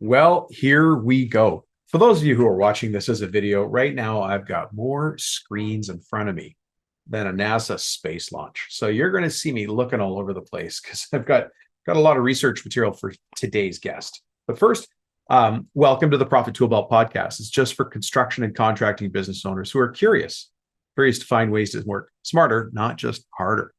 Well, here we go. For those of you who are watching this as a video, right now I've got more screens in front of me than a NASA space launch. So you're going to see me looking all over the place because I've got a lot of research material for today's guest. But first, welcome to the Profit Tool Belt podcast. It's just for construction and contracting business owners who are curious to find ways to work smarter, not just harder.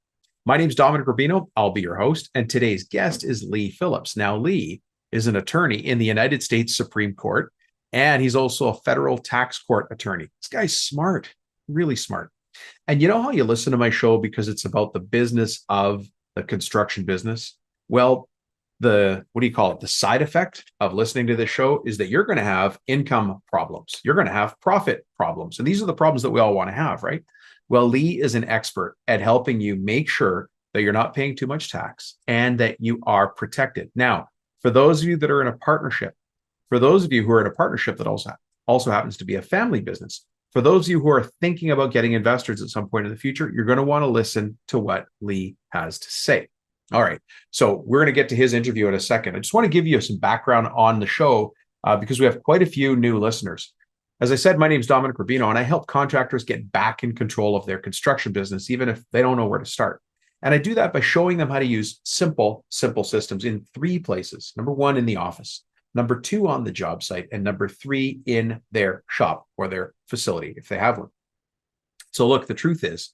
My name is Dominic Rubino. I'll be your host, and today's guest is Lee Phillips. Now, Lee is an attorney in the United States Supreme Court, and he's also a federal tax court attorney. This guy's smart, really smart. And you know how you listen to my show because it's about the business of the construction business? Well, the side effect of listening to this show is that you're going to have income problems. You're going to have profit problems. And these are the problems that we all want to have, right? Well, Lee is an expert at helping you make sure that you're not paying too much tax and that you are protected. Now, for those of you that are in a partnership, for those of you who are in a partnership that also happens to be a family business, for those of you who are thinking about getting investors at some point in the future, you're going to want to listen to what Lee has to say. All right. So we're going to get to his interview in a second. I just want to give you some background on the show because we have quite a few new listeners. As I said, my name is Dominic Rubino, and I help contractors get back in control of their construction business, even if they don't know where to start. And I do that by showing them how to use simple systems in three places. Number one, in the office. Number two, on the job site. And number three, in their shop or their facility, if they have one. So look, the truth is,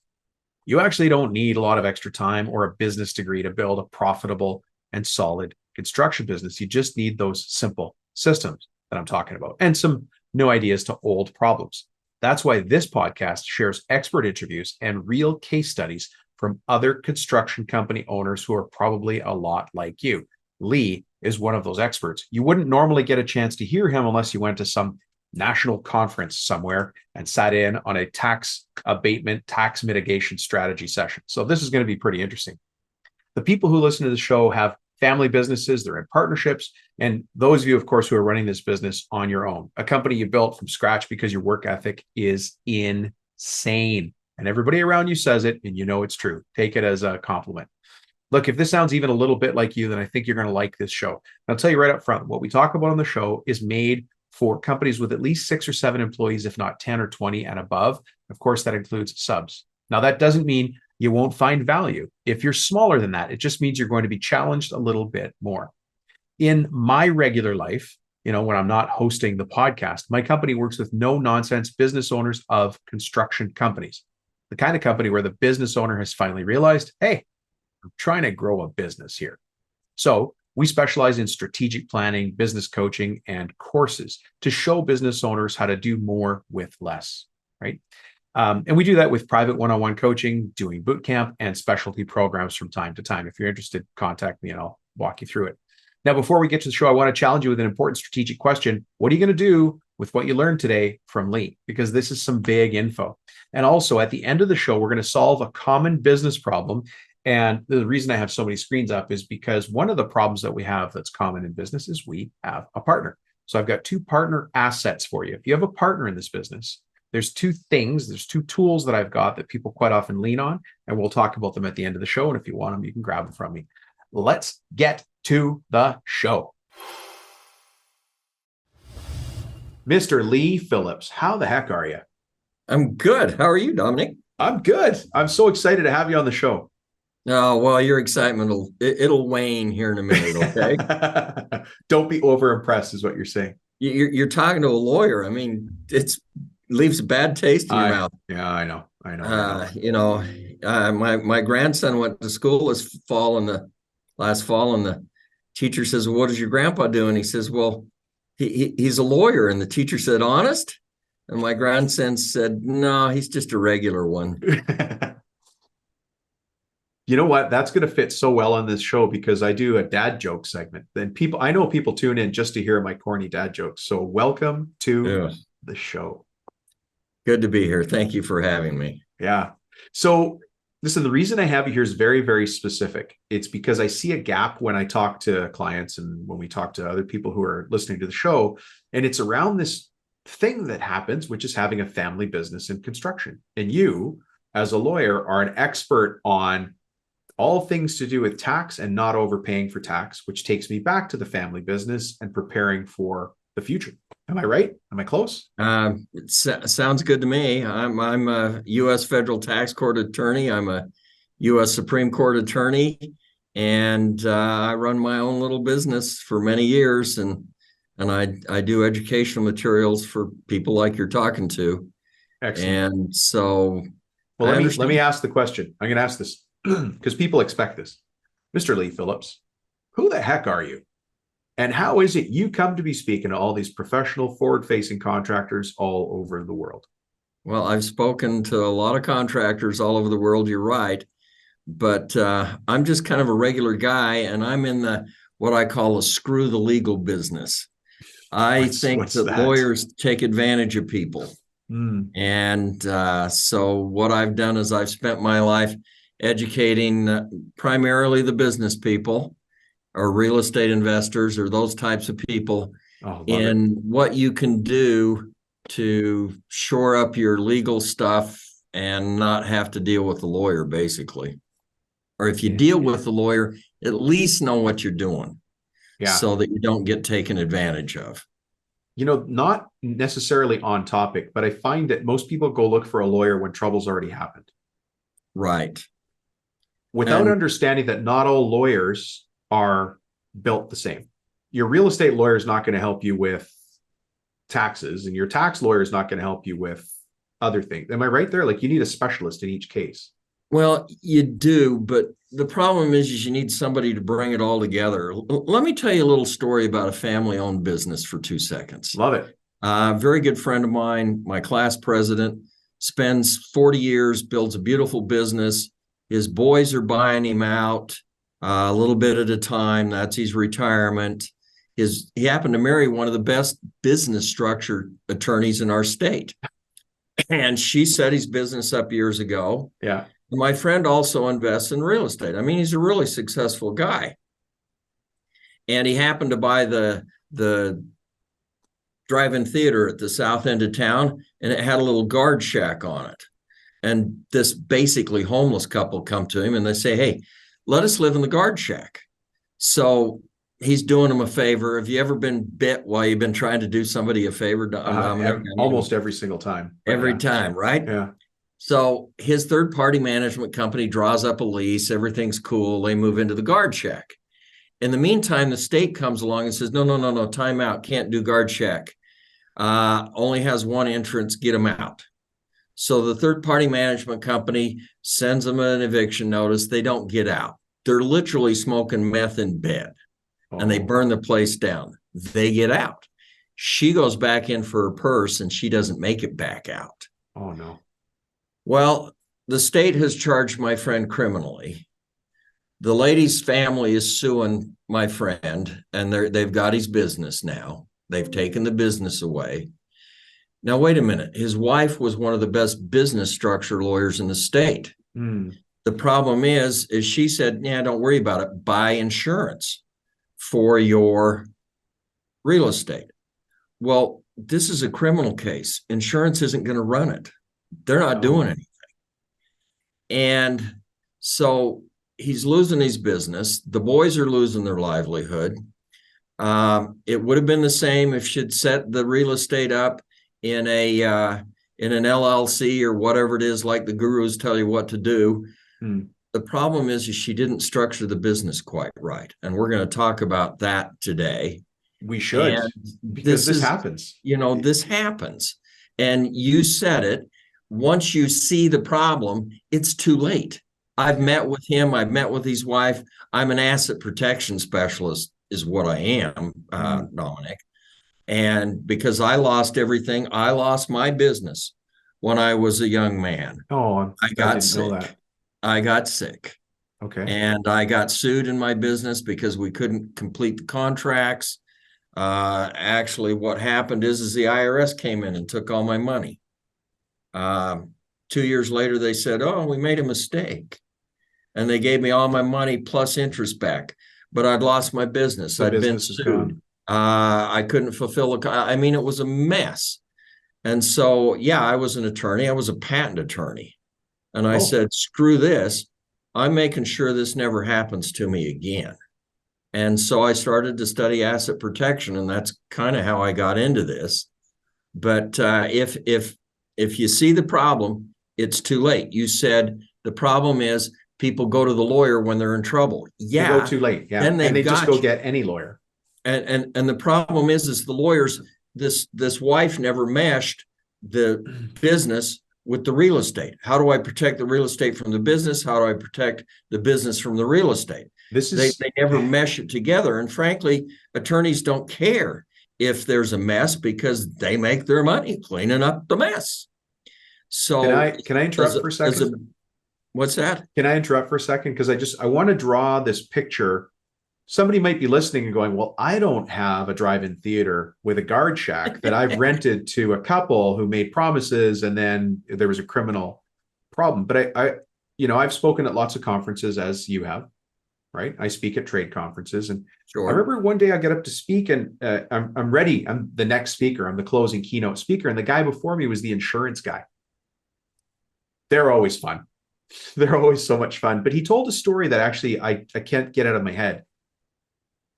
you actually don't need a lot of extra time or a business degree to build a profitable and solid construction business. You just need those simple systems that I'm talking about and some new ideas to old problems. That's why this podcast shares expert interviews and real case studies from other construction company owners who are probably a lot like you. Lee is one of those experts. You wouldn't normally get a chance to hear him unless you went to some national conference somewhere and sat in on a tax abatement, tax mitigation strategy session. So this is going to be pretty interesting. The people who listen to the show have family businesses, they're in partnerships, and those of you, of course, who are running this business on your own, a company you built from scratch because your work ethic is insane. And everybody around you says it, and you know it's true. Take it as a compliment. Look, if this sounds even a little bit like you, then I think you're going to like this show. And I'll tell you right up front, what we talk about on the show is made for companies with at least 6 or 7 employees, if not 10 or 20 and above. Of course, that includes subs. Now, that doesn't mean you won't find value. If you're smaller than that, it just means you're going to be challenged a little bit more. In my regular life, when I'm not hosting the podcast, my company works with no-nonsense business owners of construction companies. The kind of company where the business owner has finally realized, hey, I'm trying to grow a business here. So we specialize in strategic planning, business coaching, and courses to show business owners how to do more with less, right? And we do that with private one-on-one coaching, doing boot camp, and specialty programs from time to time. If you're interested, contact me and I'll walk you through it. Now, before we get to the show, I want to challenge you with an important strategic question. What are you going to do with what you learned today from Lee? Because this is some big info. And also, at the end of the show, we're going to solve a common business problem. And the reason I have so many screens up is because one of the problems that we have that's common in business is we have a partner. So I've got 2 partner assets for you. If you have a partner in this business, there's 2 tools that I've got that people quite often lean on, and we'll talk about them at the end of the show. And if you want them, you can grab them from me. Let's get to the show. Mr. Lee Phillips, how the heck are you? I'm good. How are you, Dominic? I'm good. I'm so excited to have you on the show. Oh, well, your excitement it'll wane here in a minute, okay? Don't be over impressed is what you're saying. You're talking to a lawyer. I mean, it leaves a bad taste in your mouth. Yeah, I know. My grandson went to school last fall, and the teacher says, well, "What does your grandpa do?" And he says, "Well, he's a lawyer." And the teacher said, "Honest?" And my grandson said, "No, he's just a regular one." You know what? That's going to fit so well on this show because I do a dad joke segment. Then I know people tune in just to hear my corny dad jokes. So welcome to the show. Good to be here. Thank you for having me. Yeah. So listen, the reason I have you here is very, very specific. It's because I see a gap when I talk to clients and when we talk to other people who are listening to the show. And it's around this thing that happens, which is having a family business in construction. And you, as a lawyer, are an expert on all things to do with tax and not overpaying for tax, which takes me back to the family business and preparing for the future. Am I right? Am I close? Sounds good to me. I'm a U.S. federal tax court attorney. I'm a U.S. Supreme Court attorney, and I run my own little business for many years, and I do educational materials for people like you're talking to. Excellent. And so, Well, let me ask the question. I'm going to ask this because people expect this. Mr. Lee Phillips, who the heck are you? And how is it you come to be speaking to all these professional forward-facing contractors all over the world? Well, I've spoken to a lot of contractors all over the world. You're right, but I'm just kind of a regular guy, and I'm in the what I call a screw the legal business. I think that lawyers take advantage of people. And so what I've done is I've spent my life educating primarily the business people or real estate investors or those types of people in what you can do to shore up your legal stuff and not have to deal with the lawyer, basically. Or if you deal with the lawyer, at least know what you're doing so that you don't get taken advantage of. You know, not necessarily on topic, but I find that most people go look for a lawyer when trouble's already happened. Right. Without understanding that not all lawyers are built the same. Your real estate lawyer is not going to help you with taxes, and your tax lawyer is not going to help you with other things. Am I right there? Like, you need a specialist in each case. Well, you do, but the problem is you need somebody to bring it all together. Let me tell you a little story about a family-owned business for 2 seconds. Love it. A very good friend of mine, my class president, spends 40 years, builds a beautiful business. His boys are buying him out a little bit at a time. That's his retirement. He happened to marry one of the best business structure attorneys in our state. And she set his business up years ago. Yeah. My friend also invests in real estate. I mean, he's a really successful guy. And he happened to buy the drive-in theater at the south end of town, and it had a little guard shack on it. And this basically homeless couple come to him and they say, hey, let us live in the guard shack. So he's doing them a favor. Have you ever been bit while you've been trying to do somebody a favor? Almost every single time. Every time, right? Yeah. So his third-party management company draws up a lease. Everything's cool. They move into the guard shack. In the meantime, the state comes along and says, no, time out. Can't do guard shack. Only has one entrance. Get them out. So the third-party management company sends them an eviction notice. They don't get out. They're literally smoking meth in bed, and they burn the place down. They get out. She goes back in for her purse, and she doesn't make it back out. Oh, no. Well, the state has charged my friend criminally. The lady's family is suing my friend, and they've got his business now. They've taken the business away. Now, wait a minute. His wife was one of the best business structure lawyers in the state. The problem is she said, yeah, don't worry about it. Buy insurance for your real estate. Well, this is a criminal case. Insurance isn't going to run it. They're not doing anything. And so he's losing his business. The boys are losing their livelihood. It would have been the same if she'd set the real estate up in an LLC or whatever it is, like the gurus tell you what to do. The problem is she didn't structure the business quite right. And we're going to talk about that today. We should, because this happens. This happens. And you said it. Once you see the problem, it's too late. I've met with him. I've met with his wife. I'm an asset protection specialist is what I am, Dominic. And because I lost everything, I lost my business when I was a young man. I got sick. I got sick. Okay. And I got sued in my business because we couldn't complete the contracts. Actually, what happened is the IRS came in and took all my money. 2 years later, they said, oh, we made a mistake. And they gave me all my money plus interest back. But I'd lost my business. I'd been sued. I couldn't fulfill it was a mess. And so, yeah, I was an attorney. I was a patent attorney. And I said, screw this. I'm making sure this never happens to me again. And so I started to study asset protection, and that's kind of how I got into this. But if you see the problem, it's too late. You said the problem is people go to the lawyer when they're in trouble. They go Yeah, too late. Yeah. then And they've they just got go you. get any lawyer. And the problem is the lawyers, this wife never meshed the business with the real estate. How do I protect the real estate from the business? How do I protect the business from the real estate? They never mesh it together. And frankly, attorneys don't care if there's a mess because they make their money cleaning up the mess. So can I interrupt for a second? What's that? Can I interrupt for a second? Because I want to draw this picture. Somebody might be listening and going, well, I don't have a drive-in theater with a guard shack that I've rented to a couple who made promises and then there was a criminal problem. But I've spoken at lots of conferences, as you have, right? I speak at trade conferences. And Sure. I remember one day I get up to speak and I'm ready. I'm the next speaker. I'm the closing keynote speaker. And the guy before me was the insurance guy. They're always fun. They're always so much fun. But he told a story that actually I can't get out of my head.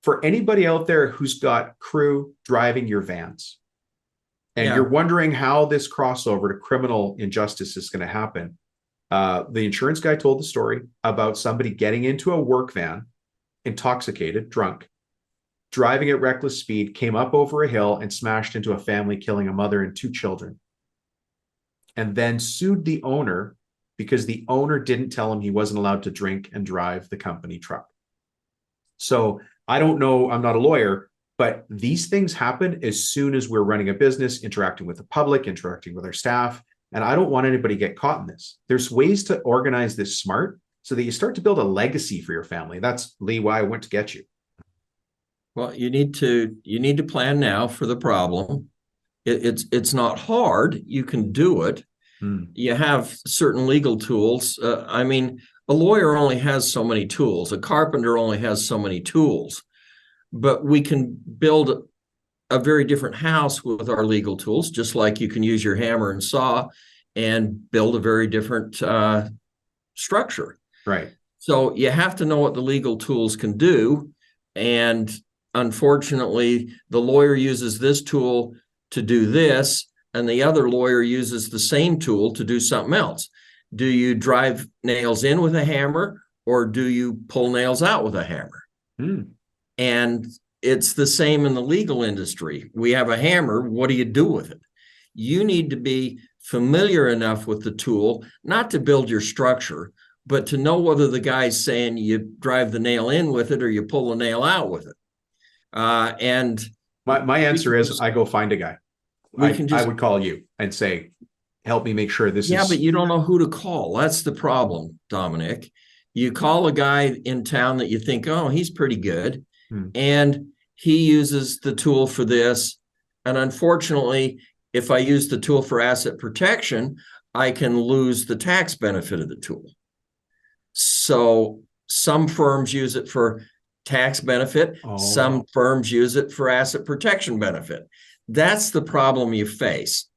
For anybody out there who's got crew driving your vans and you're wondering how this crossover to criminal injustice is going to happen, the insurance guy told the story about somebody getting into a work van, intoxicated, drunk, driving at reckless speed, came up over a hill and smashed into a family, killing a mother and 2 children, and then sued the owner because the owner didn't tell him he wasn't allowed to drink and drive the company truck. So I don't know, I'm not a lawyer, but these things happen as soon as we're running a business, interacting with the public, interacting with our staff. And I don't want anybody to get caught in this. There's ways to organize this smart so that you start to build a legacy for your family. That's, Lee, why I went to get you. Well, you need to plan now for the problem. It's not hard. You can do it. You have certain legal tools. I mean, a lawyer only has so many tools. A carpenter only has so many tools. But we can build a very different house with our legal tools, just like you can use your hammer and saw and build a very different structure. Right. So you have to know what the legal tools can do. And unfortunately, the lawyer uses this tool to do this, and the other lawyer uses the same tool to do something else. Do you drive nails in with a hammer, or do you pull nails out with a hammer? And it's the same in the legal industry. We have a hammer. What do you do with it? You need to be familiar enough with the tool, not to build your structure, but to know whether the guy's saying you drive the nail in with it or you pull the nail out with it. And my answer is I go find a guy. I would call you and say, help me make sure this is. Yeah, but you don't know who to call. That's the problem, Dominic. You call a guy in town that you think, oh, he's pretty good. And he uses the tool for this. And unfortunately, if I use the tool for asset protection, I can lose the tax benefit of the tool. So some firms use it for tax benefit. Some firms use it for asset protection benefit. That's the problem you face.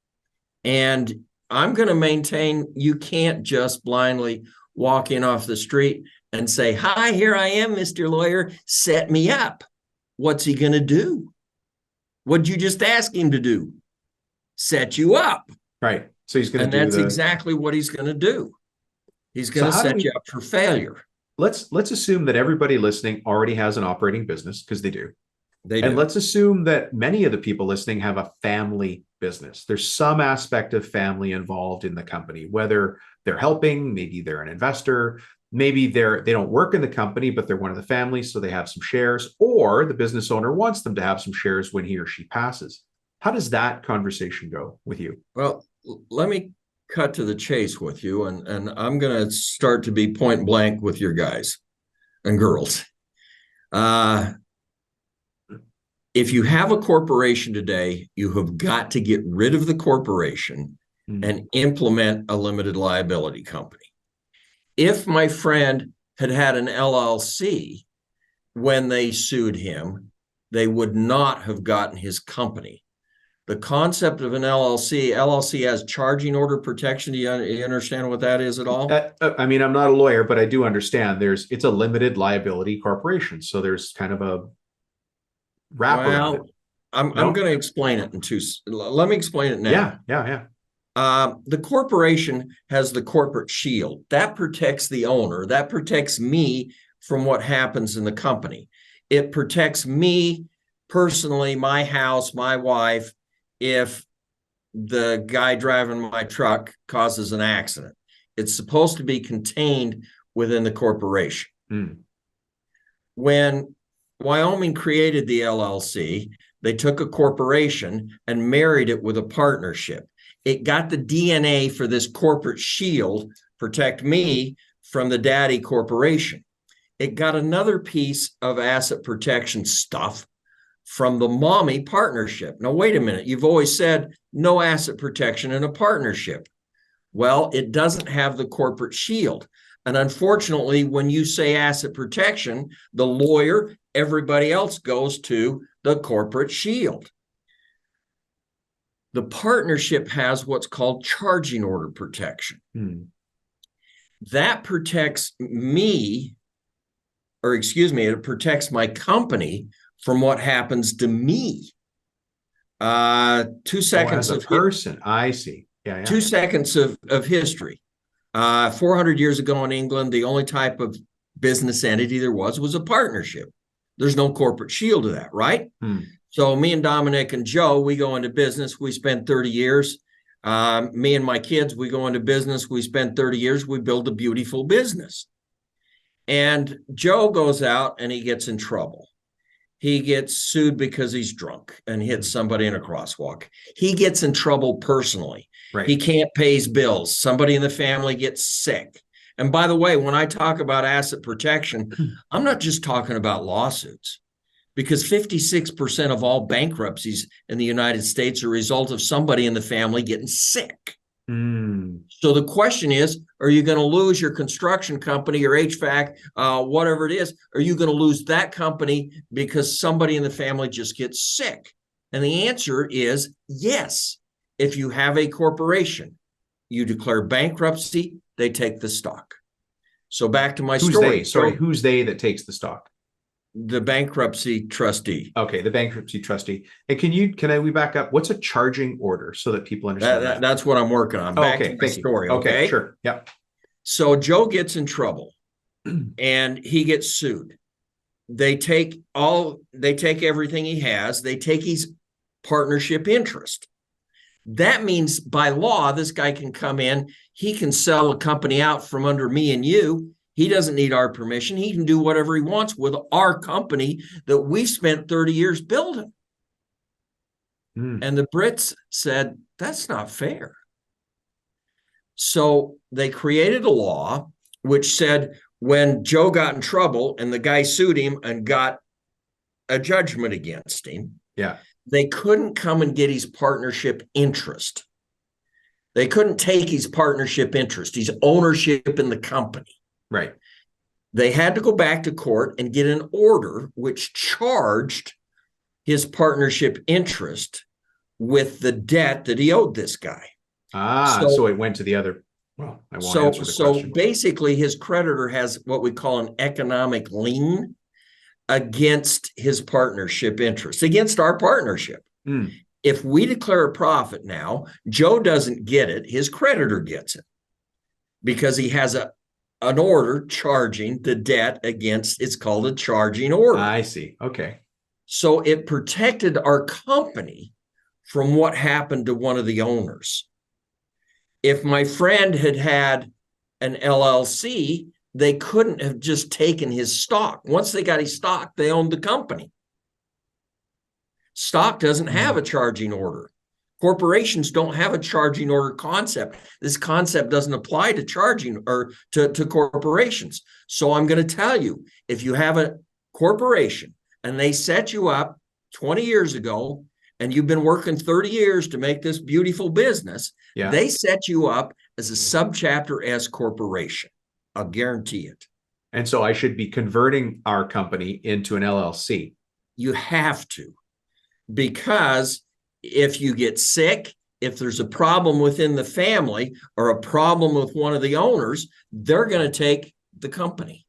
And I'm going to maintain you can't just blindly walk in off the street and say, hi, here I am, Mr. Lawyer, set me up. What's he going to do? What'd you just ask him to do? Set you up. Right. So he's going to do that's exactly what he's going to do. He's going to set you up for failure. Let's assume that everybody listening already has an operating business, because they do. And let's assume that many of the people listening have a family business. There's some aspect of family involved in the company, whether they're helping, maybe they're an investor, maybe they don't work in the company, but they're one of the family, so they have some shares, or the business owner wants them to have some shares when he or she passes. How does that conversation go with you? Well, let me cut to the chase with you, and I'm going to start to be point blank with your guys and girls. If you have a corporation today, you have got to get rid of the corporation and implement a limited liability company. If my friend had had an LLC when they sued him, they would not have gotten his company. The concept of an LLC has charging order protection. Do you understand what that is at all? I mean, I'm not a lawyer, but I do understand it's a limited liability corporation. So there's kind of a wrap around it. Well, I'm No? going to explain it let me explain it now. Yeah. The corporation has the corporate shield that protects the owner, that protects me from what happens in the company. It protects me personally, my house, my wife, if the guy driving my truck causes an accident. It's supposed to be contained within the corporation. When Wyoming created the LLC, they took a corporation and married it with a partnership. It got the DNA for this corporate shield, protect me from the daddy corporation. It got another piece of asset protection stuff from the mommy partnership. Now, wait a minute. You've always said no asset protection in a partnership. Well, it doesn't have the corporate shield. And unfortunately, when you say asset protection, the lawyer, everybody else goes to the corporate shield. The partnership has what's called charging order protection. That protects me, or excuse me, it protects my company from what happens to me. 2 seconds as a person. I see. Yeah. 2 seconds of history. 400 years ago in England, the only type of business entity there was a partnership. There's no corporate shield to that, right? So me and Dominic and Joe, we go into business. We spend 30 years. Me and my kids, we go into business. We spend 30 years. We build a beautiful business. And Joe goes out and he gets in trouble. He gets sued because he's drunk and hits somebody in a crosswalk. He gets in trouble personally. Right. He can't pay his bills. Somebody in the family gets sick. And by the way, when I talk about asset protection, I'm not just talking about lawsuits, because 56% of all bankruptcies in the United States are a result of somebody in the family getting sick. So the question is, are you going to lose your construction company, your HVAC, whatever it is? Are you going to lose that company because somebody in the family just gets sick? And the answer is yes. If you have a corporation, you declare bankruptcy, they take the stock. So back to my story. Who's they that takes the stock? The bankruptcy trustee. Okay, the bankruptcy trustee. And we back up? What's a charging order so that people understand that? That's what I'm working on. Back to my story. Okay, sure. Yeah. So Joe gets in trouble and he gets sued. They take everything he has. They take his partnership interest. That means by law, this guy can come in. He can sell a company out from under me and you. He doesn't need our permission. He can do whatever he wants with our company that we spent 30 years building. And the Brits said, that's not fair. So they created a law which said when Joe got in trouble and the guy sued him and got a judgment against him, they couldn't come and get his partnership interest. They couldn't take his partnership interest, his ownership in the company. Right. They had to go back to court and get an order which charged his partnership interest with the debt that he owed this guy. So it went to the other. Well, I won't answer the question. Basically, his creditor has what we call an economic lien against his partnership interest, against our partnership. If we declare a profit now, Joe doesn't get it. His creditor gets it because he has an order charging the debt against, it's called a charging order. I see. Okay. So it protected our company from what happened to one of the owners. If my friend had had an LLC, they couldn't have just taken his stock. Once they got his stock, they owned the company. Stock doesn't have a charging order. Corporations don't have a charging order concept. This concept doesn't apply to charging or to corporations. So I'm going to tell you, if you have a corporation and they set you up 20 years ago and you've been working 30 years to make this beautiful business, they set you up as a subchapter S corporation. I'll guarantee it. And so I should be converting our company into an LLC. You have to, because if you get sick, if there's a problem within the family or a problem with one of the owners, they're going to take the company.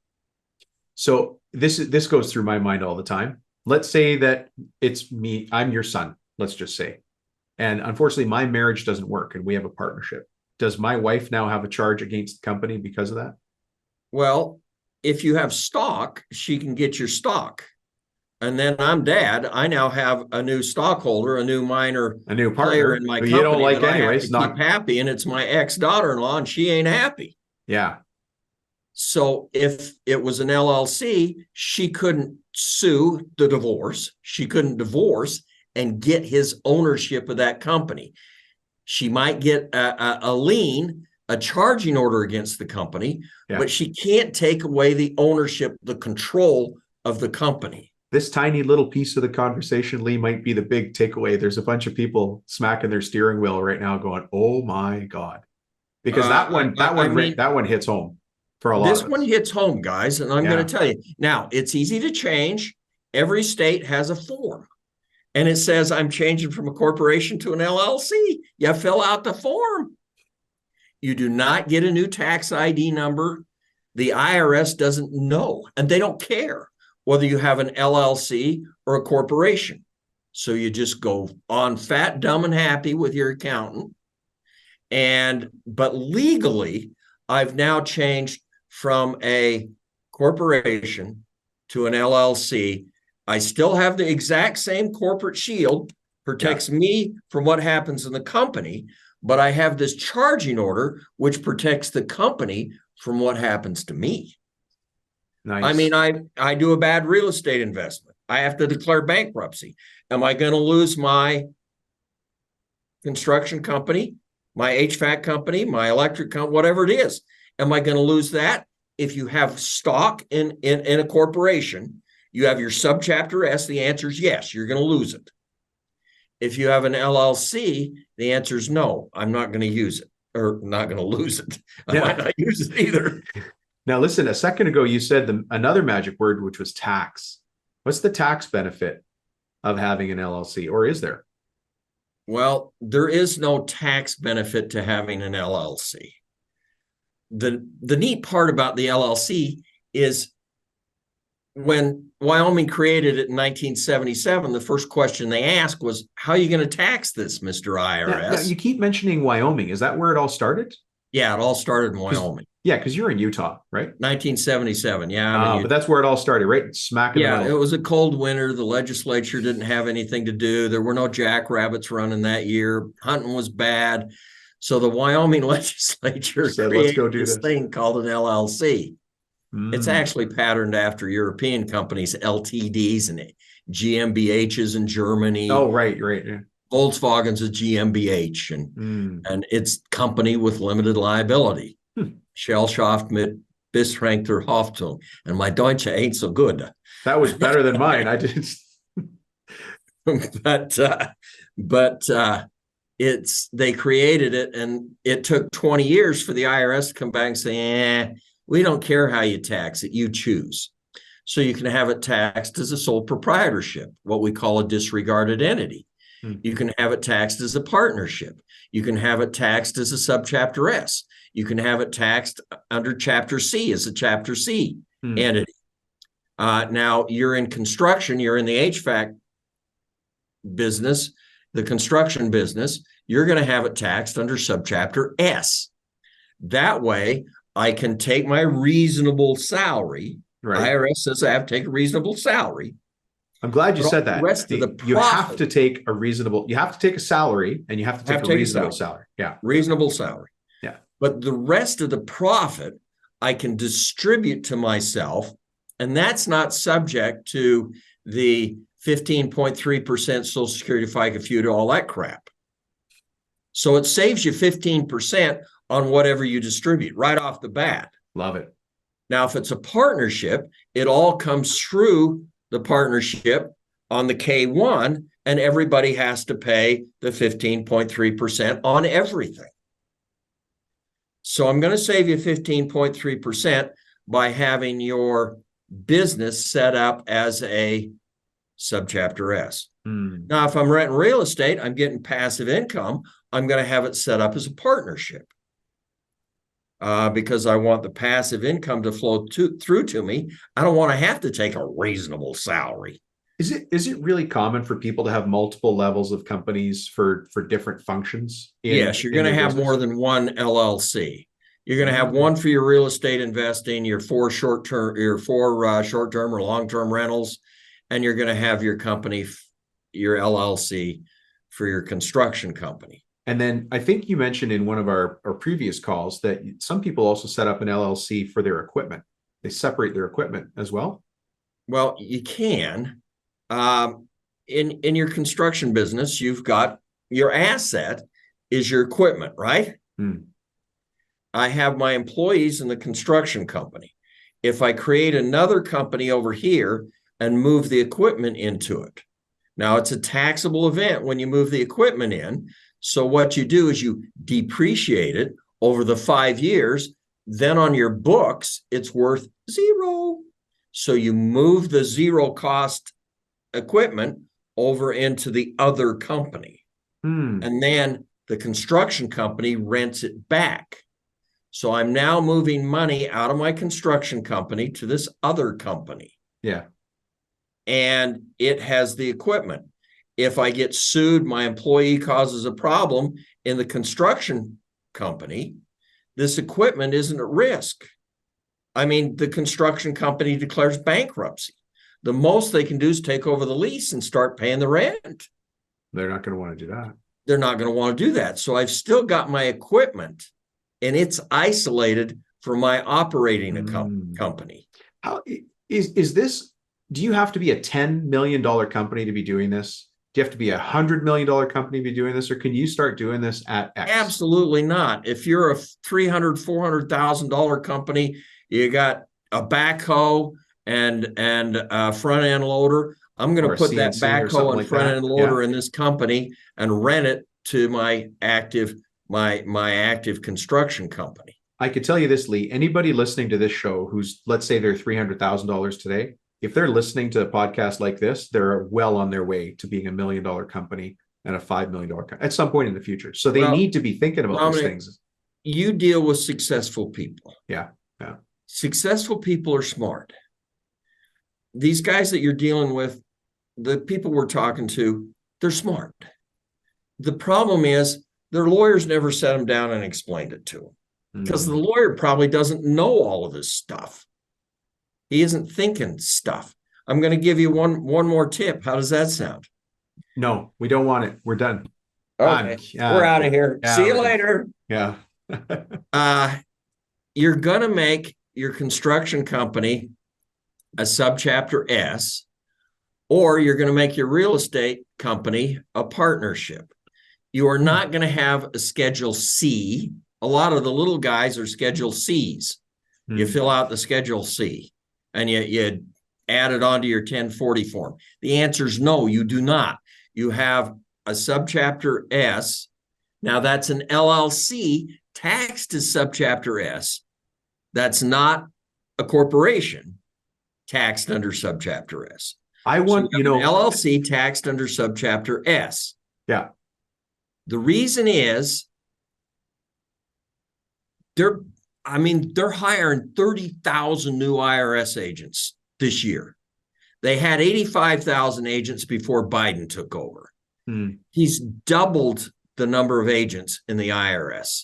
So this goes through my mind all the time. Let's say that it's me, I'm your son, let's just say. And unfortunately, my marriage doesn't work and we have a partnership. Does my wife now have a charge against the company because of that? Well, if you have stock, she can get your stock. And then I'm dad. I now have a new stockholder, a new minor A new player partner in my who company you don't like that I have anyways, to keep happy, and it's my ex-daughter-in-law, and she ain't happy. Yeah. So if it was an LLC, she couldn't sue the divorce. She couldn't divorce and get his ownership of that company. She might get a lien, a charging order against the company, but she can't take away the ownership, the control of the company. This tiny little piece of the conversation, Lee, might be the big takeaway. There's a bunch of people smacking their steering wheel right now going, oh my God. Because that one hits home for a lot of us. This one hits home, guys, and I'm going to tell you. Now, it's easy to change. Every state has a form. And it says, I'm changing from a corporation to an LLC. You fill out the form. You do not get a new tax ID number. The IRS doesn't know, and they don't care whether you have an LLC or a corporation. So you just go on fat, dumb, and happy with your accountant. But legally, I've now changed from a corporation to an LLC. I still have the exact same corporate shield, protects me from what happens in the company, but I have this charging order, which protects the company from what happens to me. Nice. I mean, I do a bad real estate investment. I have to declare bankruptcy. Am I going to lose my construction company, my HVAC company, my electric company, whatever it is? Am I going to lose that? If you have stock in a corporation, you have your subchapter S, the answer is yes, you're going to lose it. If you have an LLC, the answer is no, I'm not going to use it, or not going to lose it. I might not use it either. Now, listen, a second ago, you said another magic word, which was tax. What's the tax benefit of having an LLC, or is there? Well, there is no tax benefit to having an LLC. The neat part about the LLC is when Wyoming created it in 1977, the first question they asked was, how are you going to tax this, Mr. IRS? Now, you keep mentioning Wyoming. Is that where it all started? Yeah, it all started in Wyoming. Yeah, because you're in Utah, right? 1977. Yeah. But that's where it all started, right? Smack in the middle. It was a cold winter. The legislature didn't have anything to do. There were no jackrabbits running that year. Hunting was bad. So the Wyoming legislature said, created let's go do this thing called an LLC. It's actually patterned after European companies, LTDs and GmbHs in Germany. Oh, right. Yeah. Volkswagen's a GmbH, and it's company with limited liability. Shellschaft mit beschränkter Haftung. And my Deutsch ain't so good. That was better than mine. I didn't. but they created it, and it took 20 years for the IRS to come back and say, we don't care how you tax it, you choose. So you can have it taxed as a sole proprietorship, what we call a disregarded entity. You can have it taxed as a partnership. You can have it taxed as a subchapter S. You can have it taxed under Chapter C as a Chapter C entity. Now, you're in construction, you're in the HVAC business, the construction business, you're going to have it taxed under subchapter S. That way, I can take my reasonable salary. Right. IRS says I have to take a reasonable salary. I'm glad you said that. The rest of the you have to take a salary, and you have to take a reasonable salary. Yeah. Reasonable salary. Yeah. But the rest of the profit I can distribute to myself, and that's not subject to the 15.3% Social Security, FICA, FUTA, all that crap. So it saves you 15% on whatever you distribute right off the bat. Love it. Now, if it's a partnership, it all comes through the partnership on the K1, and everybody has to pay the 15.3% on everything. So I'm going to save you 15.3% by having your business set up as a subchapter S. Hmm. Now, if I'm renting real estate, I'm getting passive income. I'm going to have it set up as a partnership because I want the passive income to flow through to me. I don't want to have to take a reasonable salary. Is it really common for people to have multiple levels of companies for different functions Yes, you're in going to their have more business? than one LLC. You're going to have Okay. one for your real estate investing, your four short-term or long-term rentals, and you're going to have your company, your LLC for your construction company. And then I think you mentioned in one of our previous calls that some people also set up an LLC for their equipment. They separate their equipment as well. Well, you can. Um, in your construction business, you've got your asset is your equipment, right? Hmm. I have my employees in the construction company. If I create another company over here and move the equipment into it, now it's a taxable event when you move the equipment in. So what you do is you depreciate it over the 5 years. Then on your books, it's worth zero. So you move the zero cost equipment over into the other company. Hmm. And then the construction company rents it back. So I'm now moving money out of my construction company to this other company. Yeah. And it has the equipment. If I get sued, my employee causes a problem in the construction company, this equipment isn't at risk. I mean, the construction company declares bankruptcy. The most they can do is take over the lease and start paying the rent. They're not going to want to do that. They're not going to want to do that. So I've still got my equipment and it's isolated for my operating company. How is this? Do you have to be a $10 million company to be doing this? Do you have to be $100 million company to be doing this, or can you start doing this at X? Absolutely not. If you're a $300,000-$400,000 company, you got a backhoe and a front end loader. I'm going Or to a put that CNC or something backhoe and like front that? end Yeah. loader in this company and rent it to my active construction company. I could tell you this, Lee. Anybody listening to this show who's, let's say, they're $300,000 today, if they're listening to a podcast like this, they're well on their way to being $1 million company and a $5 million company at some point in the future. So they Well, need to be thinking about these Dominic, things. you deal with successful people. Yeah. Yeah. Successful people are smart. These guys that you're dealing with, the people we're talking to, they're smart. The problem is their lawyers never sat them down and explained it to them because the lawyer probably doesn't know all of this stuff. He isn't thinking stuff. I'm going to give you one more tip. How does that sound? No, we don't want it. We're done. Okay, we're out of here. Yeah, See you later. Yeah. You're going to make your construction company a subchapter S, or you're going to make your real estate company a partnership. You are not going to have a Schedule C. A lot of the little guys are Schedule Cs. You fill out the Schedule C and you add it onto your 1040 form. The answer is no, you do not. You have a subchapter S. Now that's an LLC taxed as subchapter S. That's not a corporation taxed under subchapter S. I want, so LLC taxed under subchapter S. Yeah. The reason is they're hiring 30,000 new IRS agents this year. They had 85,000 agents before Biden took over. He's doubled the number of agents in the IRS.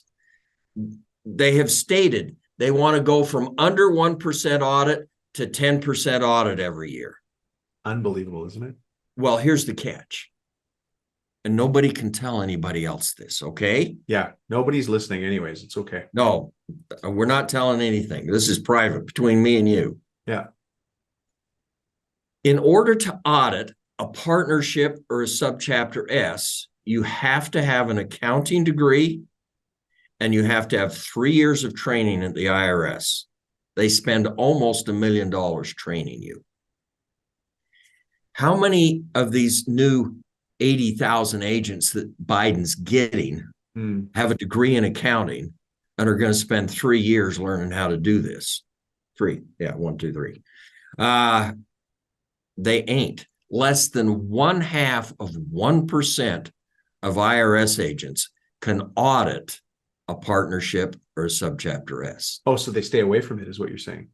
They have stated they want to go from under 1% audit to 10% audit every year. Unbelievable, isn't it? Well, here's the catch. And nobody can tell anybody else this, okay? Yeah, nobody's listening anyways. It's okay. No, we're not telling anything. This is private between me and you. Yeah. In order to audit a partnership or a subchapter S, you have to have an accounting degree and you have to have 3 years of training at the IRS. They spend almost $1 million training you. How many of these new 80,000 agents that Biden's getting have a degree in accounting and are going to spend 3 years learning how to do this? 3. Yeah, 1, 2, 3. They ain't. less than 0.5% of IRS agents can audit a partnership or a subchapter S. Oh, so they stay away from it, is what you're saying.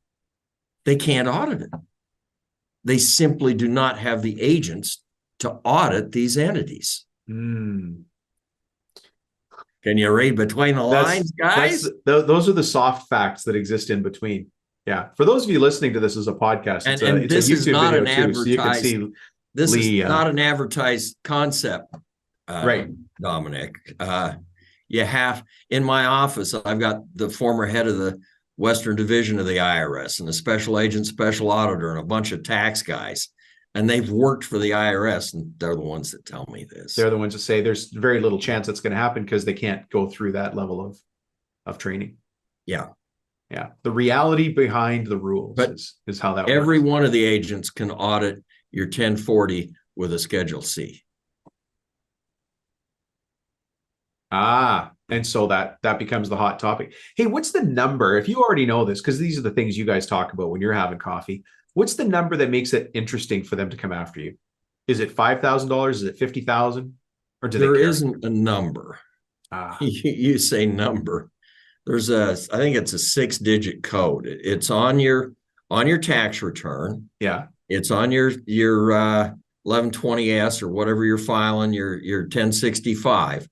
They can't audit it. They simply do not have the agents to audit these entities. Mm. Can you read between the lines, guys? Those are the soft facts that exist in between. Yeah. For those of you listening to this as a podcast, it's a this is YouTube not video an too, so you can advertised. see This Lee. is not an advertised concept, right. Dominic. You have, in my office, I've got the former head of the Western Division of the IRS and the special agent, special auditor, and a bunch of tax guys. And they've worked for the IRS, and they're the ones that tell me this. They're the ones that say there's very little chance it's going to happen because they can't go through that level of training. Yeah. Yeah. The reality behind the rules is how that every works. one of the agents can audit your 1040 with a Schedule C. And so that becomes the hot topic. Hey, what's the number? If you already know this, because these are the things you guys talk about when you're having coffee, what's the number that makes it interesting for them to come after you? Is it $5,000? Is it 50,000? Or do there they care? Isn't a number. You say number. There's I think it's a 6-digit code. It's on your tax return. Yeah. It's on your 1120S or whatever you're filing, your 1065.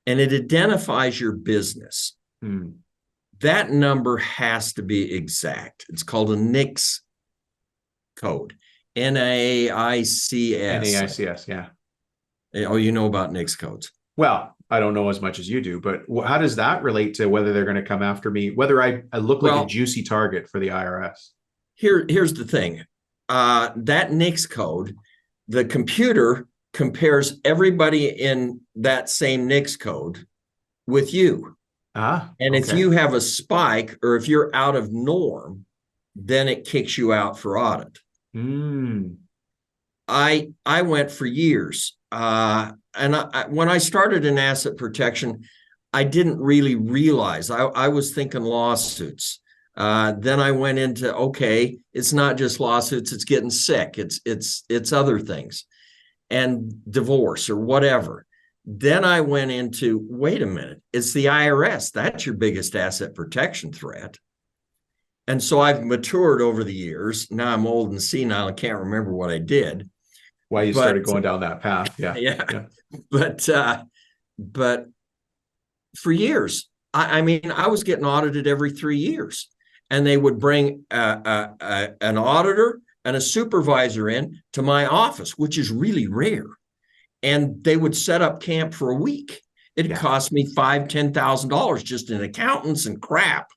And it identifies your business. That number has to be exact. It's called a NAICS code. NAICS. NAICS, yeah. Oh, you know about NAICS codes. Well, I don't know as much as you do, but how does that relate to whether they're going to come after me, whether I look like a juicy target for the IRS? Here's the thing. That NAICS code, the computer compares everybody in that same NAICS code with you. And if you have a spike or if you're out of norm, then it kicks you out for audit. I went for years. And when I started in asset protection, I didn't really realize. I was thinking lawsuits. Then I went into, okay, it's not just lawsuits, it's getting sick. It's other things. And divorce or whatever. Then I went into, wait a minute, it's the IRS. That's your biggest asset protection threat. And so I've matured over the years. Now I'm old and senile and can't remember what I did. Why you started going down that path. Yeah. But for years, I mean, I was getting audited every 3 years. And they would bring an auditor and a supervisor in to my office, which is really rare. And they would set up camp for a week. It cost me $5,000-$10,000 just in accountants and crap.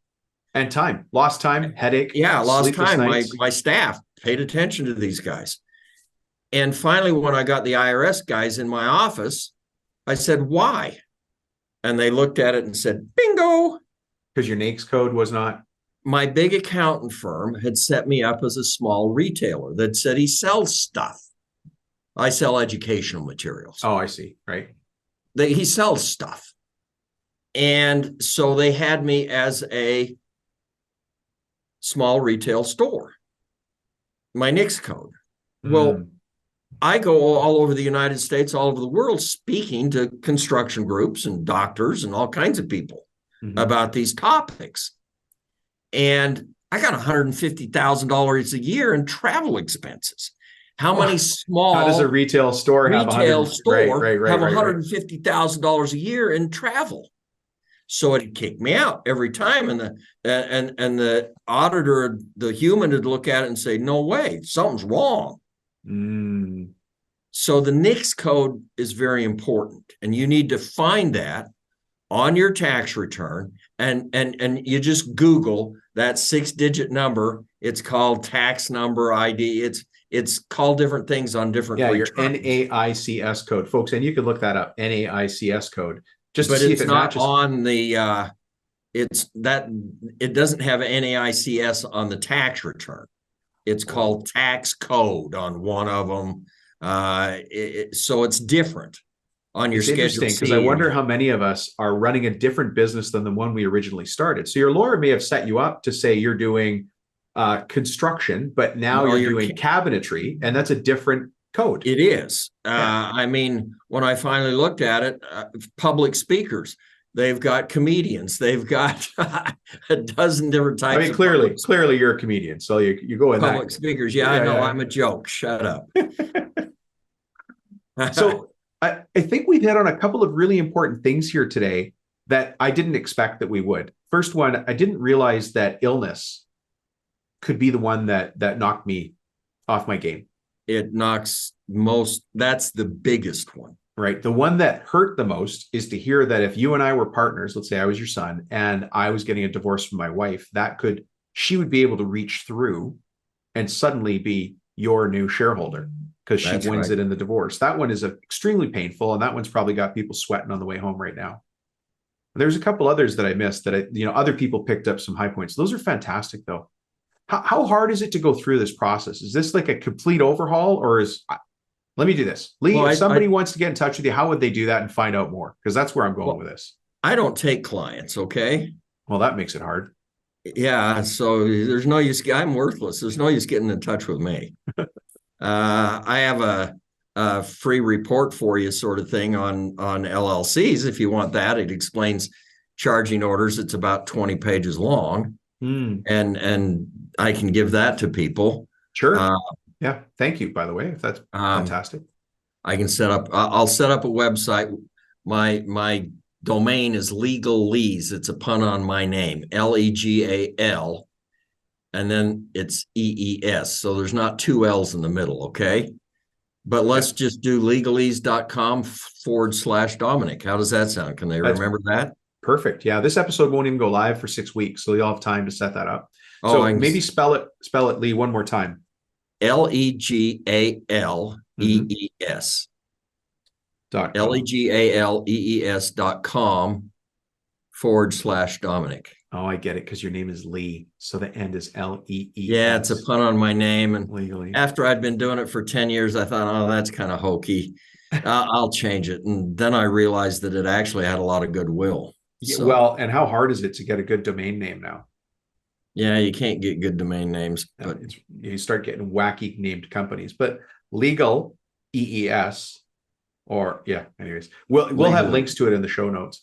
And time, lost time, headache. Yeah, lost time. My staff paid attention to these guys. And finally, when I got the IRS guys in my office, I said, why? And they looked at it and said, bingo. Because your NAICS code was not. My big accountant firm had set me up as a small retailer that said he sells stuff. I sell educational materials. Oh, I see. Right. He sells stuff. And so they had me as a small retail store. My NAICS code. Well, I go all over the United States, all over the world, speaking to construction groups and doctors and all kinds of people about these topics. And I got $150,000 a year in travel expenses. How many small? How does a retail store have $150,000 a year in travel? So it kicked me out every time, and the auditor, the human, would look at it and say, "No way, something's wrong." So the NAICS code is very important, and you need to find that on your tax return, and you just Google that 6-digit number. It's called tax number ID. It's called different things on different returns. Your NAICS code, folks, and you can look that up. NAICS code, just but to see it's if it not matches. On the. It doesn't have NAICS on the tax return. It's called tax code on one of them. So it's different on your schedule. It's interesting because I wonder how many of us are running a different business than the one we originally started. So your lawyer may have set you up to say you're doing construction, but now you're doing cabinetry, and that's a different code. It is. Yeah. I mean, when I finally looked at it, public speakers, they've got comedians, they've got a dozen different I types mean, of public, clearly you're a comedian, so you go in that. public speakers. Yeah, I know. Yeah, I'm a joke. Shut up. yeah. So I think we've hit on a couple of really important things here today that I didn't expect that we would. First one, I didn't realize that illness could be the one that knocked me off my game. It knocks most, that's the biggest one. Right. The one that hurt the most is to hear that if you and I were partners, let's say I was your son and I was getting a divorce from my wife, she would be able to reach through and suddenly be your new shareholder because she That's wins right. it in the divorce. That one is extremely painful. And that one's probably got people sweating on the way home right now. There's a couple others that I missed that other people picked up some high points. Those are fantastic though. How hard is it to go through this process? Is this like a complete overhaul or let me do this. Lee, Well, if somebody wants to get in touch with you, how would they do that and find out more? Because that's where I'm going with this. I don't take clients, okay? Well, that makes it hard. Yeah, so there's no use. I'm worthless. There's no use getting in touch with me. I have a free report for you, sort of thing on LLCs. If you want that, it explains charging orders. It's about 20 pages long, and I can give that to people. Sure. Yeah. Thank you, by the way, if that's fantastic. I can set up. I'll set up a website. My domain is Legalese. It's a pun on my name, Legal, and then it's EES. So there's not two L's in the middle, okay? But let's just do legalese.com/Dominic. How does that sound? Can they remember that? Perfect. Yeah, this episode won't even go live for 6 weeks, so you'll have time to set that up. Oh, so maybe spell it, Lee, one more time. LEGALEES. LEGALEES.com/Dominic. Oh, I get it, because your name is Lee, so the end is LEES. Yeah, it's a pun on my name. And legally, after I'd been doing it for 10 years, I thought, oh, that's kind of hokey. I'll change it. And then I realized that it actually had a lot of goodwill. Yeah, So, well, and how hard is it to get a good domain name now? yeah, you can't get good domain names, but you start getting wacky named companies. But legal EES, or yeah, anyways, we'll have links to it in the show notes.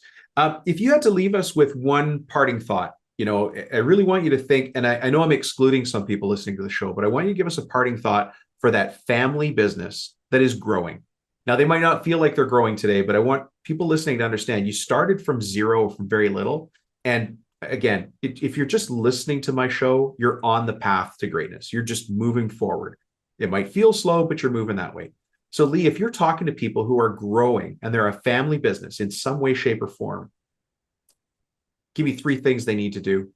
If you had to leave us with one parting thought, I really want you to think, and I know I'm excluding some people listening to the show, but I want you to give us a parting thought for that family business that is growing. Now, they might not feel like they're growing today, but I want people listening to understand you started from zero, from very little. And again, if you're just listening to my show, you're on the path to greatness. You're just moving forward. It might feel slow, but you're moving that way. So, Lee, if you're talking to people who are growing and they're a family business in some way, shape, or form, give me 3 things they need to do.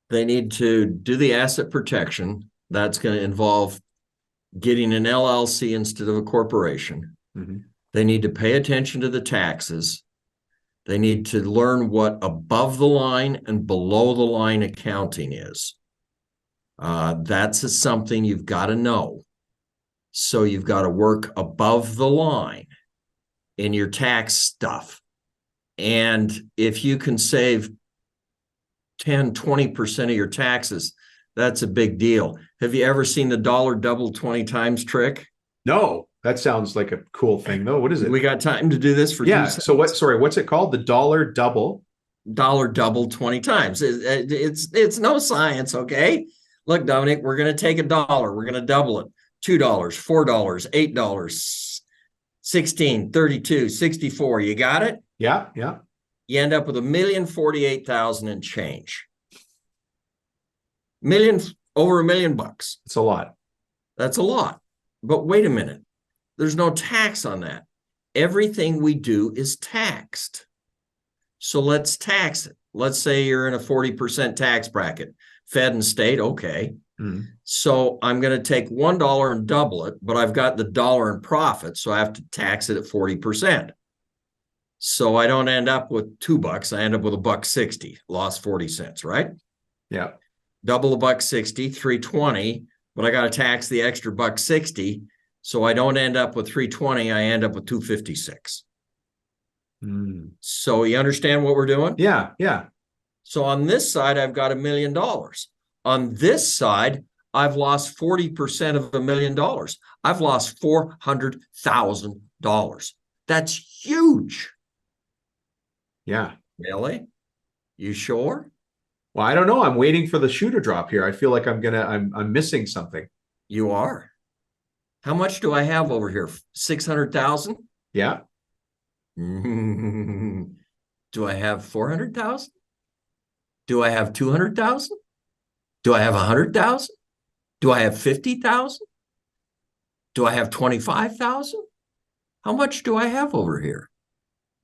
They need to do the asset protection. That's going to involve getting an LLC instead of a corporation. Mm-hmm. They need to pay attention to the taxes. They need to learn what above the line and below the line accounting is. That's something you've got to know. So you've got to work above the line in your tax stuff. And if you can save 10, 20% of your taxes, that's a big deal. Have you ever seen the dollar double 20 times trick? No, that sounds like a cool thing, though. What is it? We got time to do this for 2 seconds. So what's it called? The dollar double? Dollar double 20 times. It's no science, okay? Look, Dominic, we're going to take $1. We're going to double it. $2, $4, $8, 16, 32, 64. You got it? Yeah, yeah. You end up with $1,048,000 and change. Over $1 million. It's a lot. That's a lot. But wait a minute. There's no tax on that. Everything we do is taxed. So let's tax it. Let's say you're in a 40% tax bracket, Fed and state, okay. So I'm going to take $1 and double it, but I've got the dollar in profit, so I have to tax it at 40%. So I don't end up with $2. I end up with $1.60, lost 40 cents, right? Yeah. Double $1.60, $3.20, but I got to tax the extra $1.60, so I don't end up with $3.20. I end up with $2.56. So you understand what we're doing? Yeah, yeah. So on this side, I've got $1 million. On this side, I've lost 40% of $1,000,000. I've lost $400,000. That's huge. Yeah. Really? You sure? Well, I don't know. I'm waiting for the shoe to drop here. I feel like I'm missing something. You are. How much do I have over here? 600,000? Yeah. Do I have 400,000? Do I have 200,000? Do I have 100,000? Do I have 50,000? Do I have 25,000? How much do I have over here?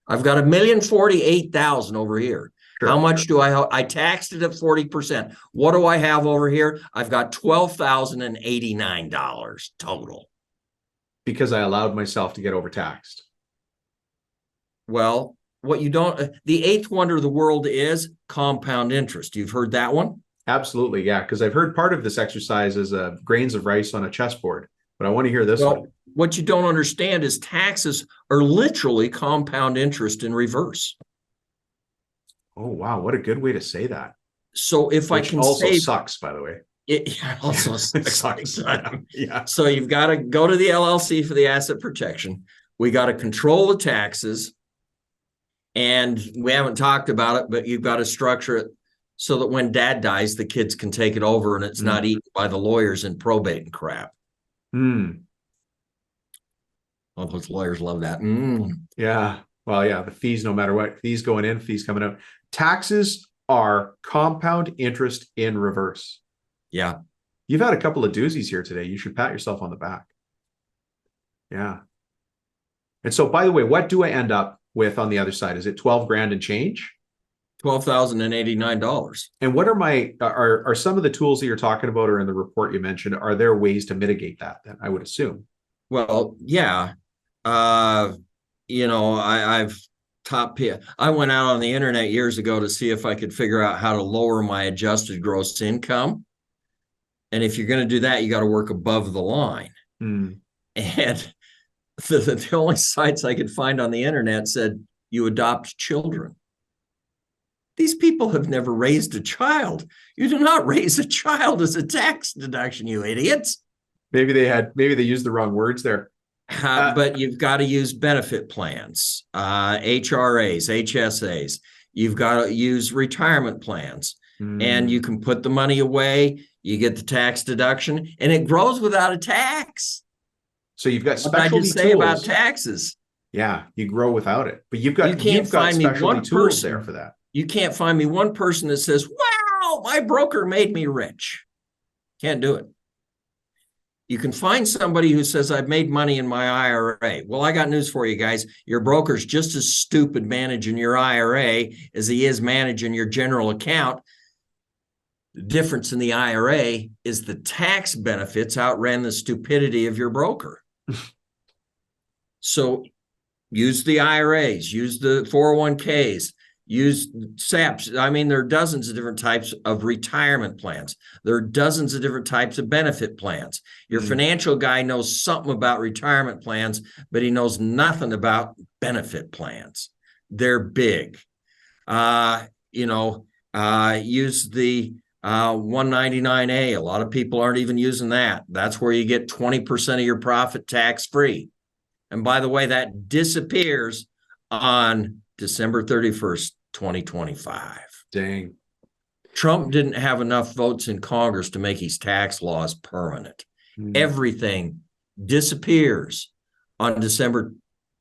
I've got 1,048,000 over here. Sure. How much do I have? I taxed it at 40%. What do I have over here? I've got $12,089 total. Because I allowed myself to get overtaxed. Well, what you don't, the eighth wonder of the world is compound interest. You've heard that one? Absolutely. Yeah. Because I've heard part of this exercise is grains of rice on a chessboard, but I want to hear this one. What you don't understand is taxes are literally compound interest in reverse. Oh, wow. What a good way to say that. So if I Which can also save, sucks, by the way. it also sucks. Yeah. So you've got to go to the LLC for the asset protection. We got to control the taxes. And we haven't talked about it, but you've got to structure it so that when dad dies, the kids can take it over and it's not eaten by the lawyers in probate and crap. Oh, those lawyers love that. Yeah. Well, yeah, the fees, no matter what, fees going in, fees coming out. Taxes are compound interest in reverse. Yeah. You've had a couple of doozies here today. You should pat yourself on the back. Yeah. And so, by the way, what do I end up with on the other side? Is it 12 grand and change? $12,089. And what are some of the tools that you're talking about or in the report you mentioned, are there ways to mitigate that then, I would assume? Well, yeah. I've I went out on the internet years ago to see if I could figure out how to lower my adjusted gross income. And if you're going to do that, you got to work above the line. And the only sites I could find on the internet said you adopt children. These people have never raised a child. You do not raise a child as a tax deduction, you idiots. Maybe they used the wrong words there. But you've got to use benefit plans, HRAs, HSAs. You've got to use retirement plans. And you can put the money away. You get the tax deduction, and it grows without a tax. So you've got specialty tools. What did I just say about taxes? Yeah, you grow without it. But you've got specialty tools there for that. You can't find me one person that says, wow, my broker made me rich. Can't do it. You can find somebody who says, I've made money in my IRA. Well, I got news for you guys. Your broker's just as stupid managing your IRA as he is managing your general account. The difference in the IRA is the tax benefits outran the stupidity of your broker. So use the IRAs, use the 401ks, use SAPs. I mean, there are dozens of different types of retirement plans. There are dozens of different types of benefit plans. Your financial guy knows something about retirement plans, but he knows nothing about benefit plans. They're big. Use the 199A. A lot of people aren't even using that. That's where you get 20% of your profit tax-free. And by the way, that disappears on December 31st, 2025. Dang. Trump didn't have enough votes in Congress to make his tax laws permanent. Everything disappears on December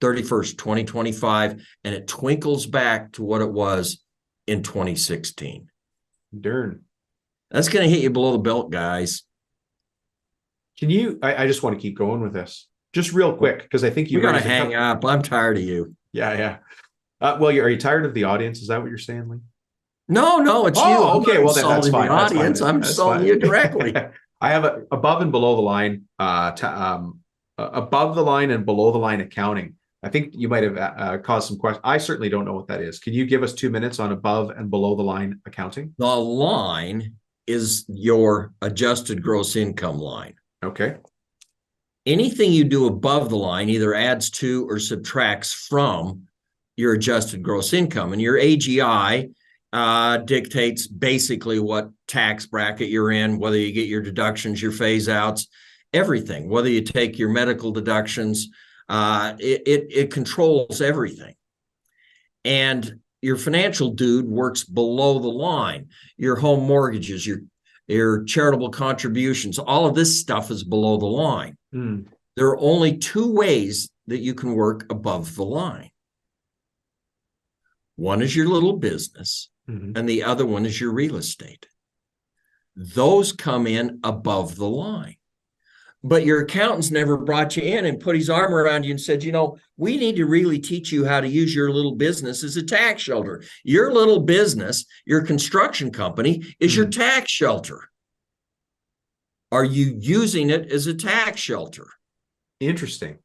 31st, 2025, and it twinkles back to what it was in 2016. Darn. That's going to hit you below the belt, guys. I just want to keep going with this. Just real quick, because I think you're going to hang up. I'm tired of you. Yeah. Well, are you tired of the audience? Is that what you're saying, Lee? No, it's you. Okay, well then that's fine. I'm insulting you directly. I have above and below the line, above the line and below the line accounting. I think you might have caused some questions. I certainly don't know what that is. Can you give us 2 minutes on above and below the line accounting? The line is your adjusted gross income line. Okay. Anything you do above the line either adds to or subtracts from your adjusted gross income. And your AGI dictates basically what tax bracket you're in, whether you get your deductions, your phase outs, everything, whether you take your medical deductions, it controls everything. And your financial dude works below the line. Your home mortgages, your charitable contributions, all of this stuff is below the line. Mm. There are only two ways that you can work above the line. One is your little business, and the other one is your real estate. Those come in above the line. But your accountant's never brought you in and put his arm around you and said, we need to really teach you how to use your little business as a tax shelter. Your little business, your construction company, is your tax shelter. Are you using it as a tax shelter? Interesting.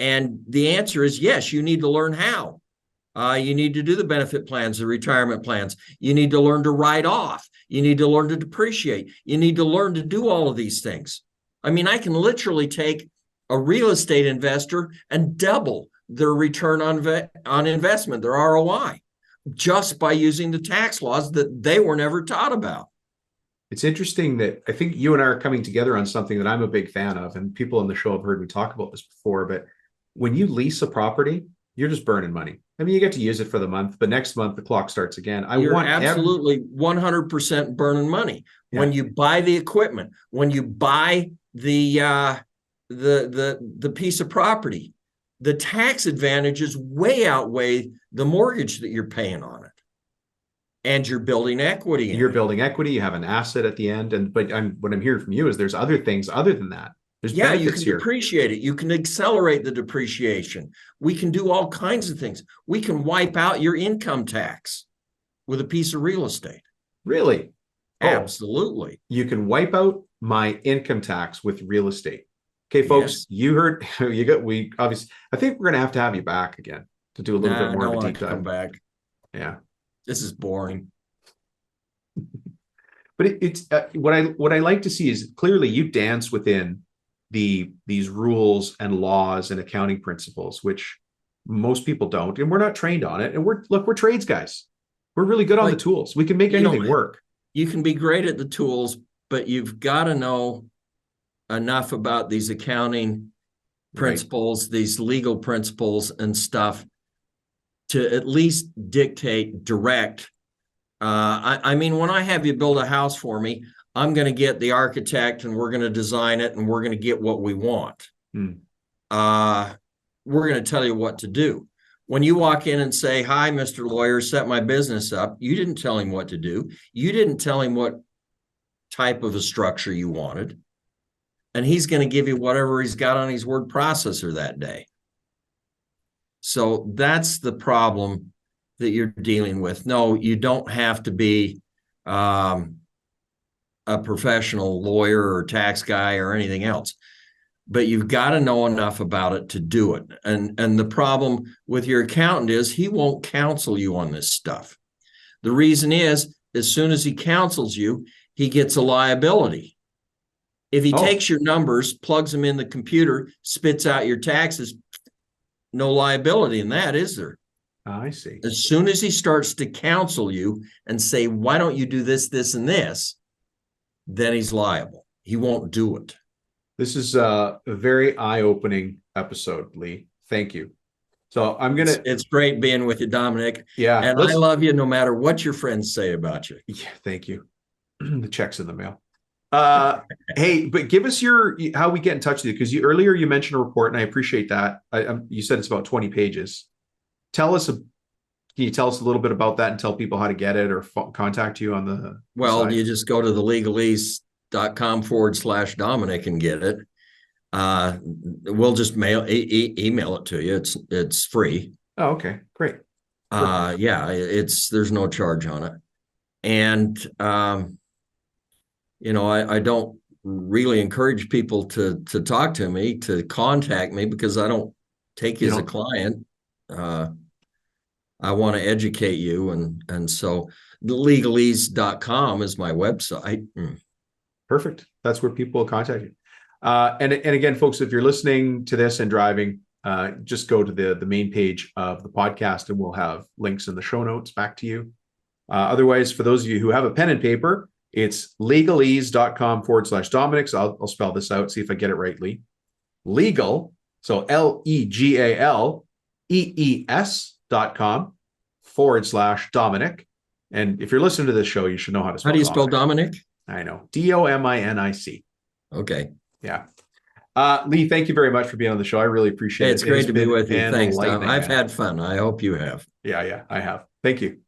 And the answer is yes, you need to learn how. You need to do the benefit plans, the retirement plans. You need to learn to write off. You need to learn to depreciate. You need to learn to do all of these things. I mean, I can literally take a real estate investor and double their return on investment, their ROI, just by using the tax laws that they were never taught about. It's interesting that I think you and I are coming together on something that I'm a big fan of, and people on the show have heard me talk about this before, but when you lease a property, you're just burning money. I mean, you get to use it for the month, but next month the clock starts again. You're absolutely 100% burning money. Yeah. When you buy the equipment, when you buy the piece of property, the tax advantages way outweigh the mortgage that you're paying on it. And you're building equity. You're building equity. You have an asset at the end. But what I'm hearing from you is there's other things other than that. There's benefits you can here. Depreciate it. You can accelerate the depreciation. We can do all kinds of things. We can wipe out your income tax with a piece of real estate. Really? Oh, absolutely. You can wipe out my income tax with real estate. Okay, folks, You heard, we obviously, I think we're going to have you back again to do a little bit more of a deep dive. Come back. Yeah. This is boring. But it's what I like to see is clearly you dance within these rules and laws and accounting principles, which most people don't, and we're not trained on it. And we're trades guys. We're really good on the tools. We can make anything work. You can be great at the tools, but you've got to know enough about these accounting principles, these legal principles and stuff to at least direct. I mean, when I have you build a house for me, I'm going to get the architect and we're going to design it and we're going to get what we want. We're going to tell you what to do. When you walk in and say, hi, Mr. Lawyer, set my business up, you didn't tell him what to do. You didn't tell him what type of a structure you wanted. And he's going to give you whatever he's got on his word processor that day. So that's the problem that you're dealing with. No, you don't have to be a professional lawyer or tax guy or anything else, but you've got to know enough about it to do it. And the problem with your accountant is he won't counsel you on this stuff. The reason is, as soon as he counsels you, he gets a liability. If he takes your numbers, plugs them in the computer, spits out your taxes, no liability in that, is there? I see. As soon as he starts to counsel you and say, why don't you do this, this, and this, then he's liable. He won't do it. This is a very eye-opening episode, Lee. Thank you. So I'm going to... It's great being with you, Dominic. Yeah. And I love you no matter what your friends say about you. Yeah, thank you. The check's in the mail. Hey, but give us how we get in touch with you, because earlier you mentioned a report, and I appreciate that. You said it's about 20 pages. Can you tell us a little bit about that and tell people how to get it or contact you on the site? You just go to thelegalese.com/Dominic and get it. We'll just email it to you. It's free. Oh, okay, great. There's no charge on it. And I don't really encourage people to talk to me, to contact me, because I don't take you as a client. I want to educate you. And so thelegalese.com is my website. Perfect. That's where people will contact you. And again, folks, if you're listening to this and driving, just go to the main page of the podcast and we'll have links in the show notes back to you. Otherwise, for those of you who have a pen and paper, it's legalese.com/Dominic. So I'll spell this out, see if I get it right, Lee. Legal, so LEGALEES.com/Dominic. And if you're listening to this show, you should know how to spell How do you Dominic. spell Dominic? I know. DOMINIC. Okay. Yeah. Lee, thank you very much for being on the show. I really appreciate it. It's great to be with you. Thanks, Tom. Enlightening, I've man. had fun. I hope you have. Yeah, I have. Thank you.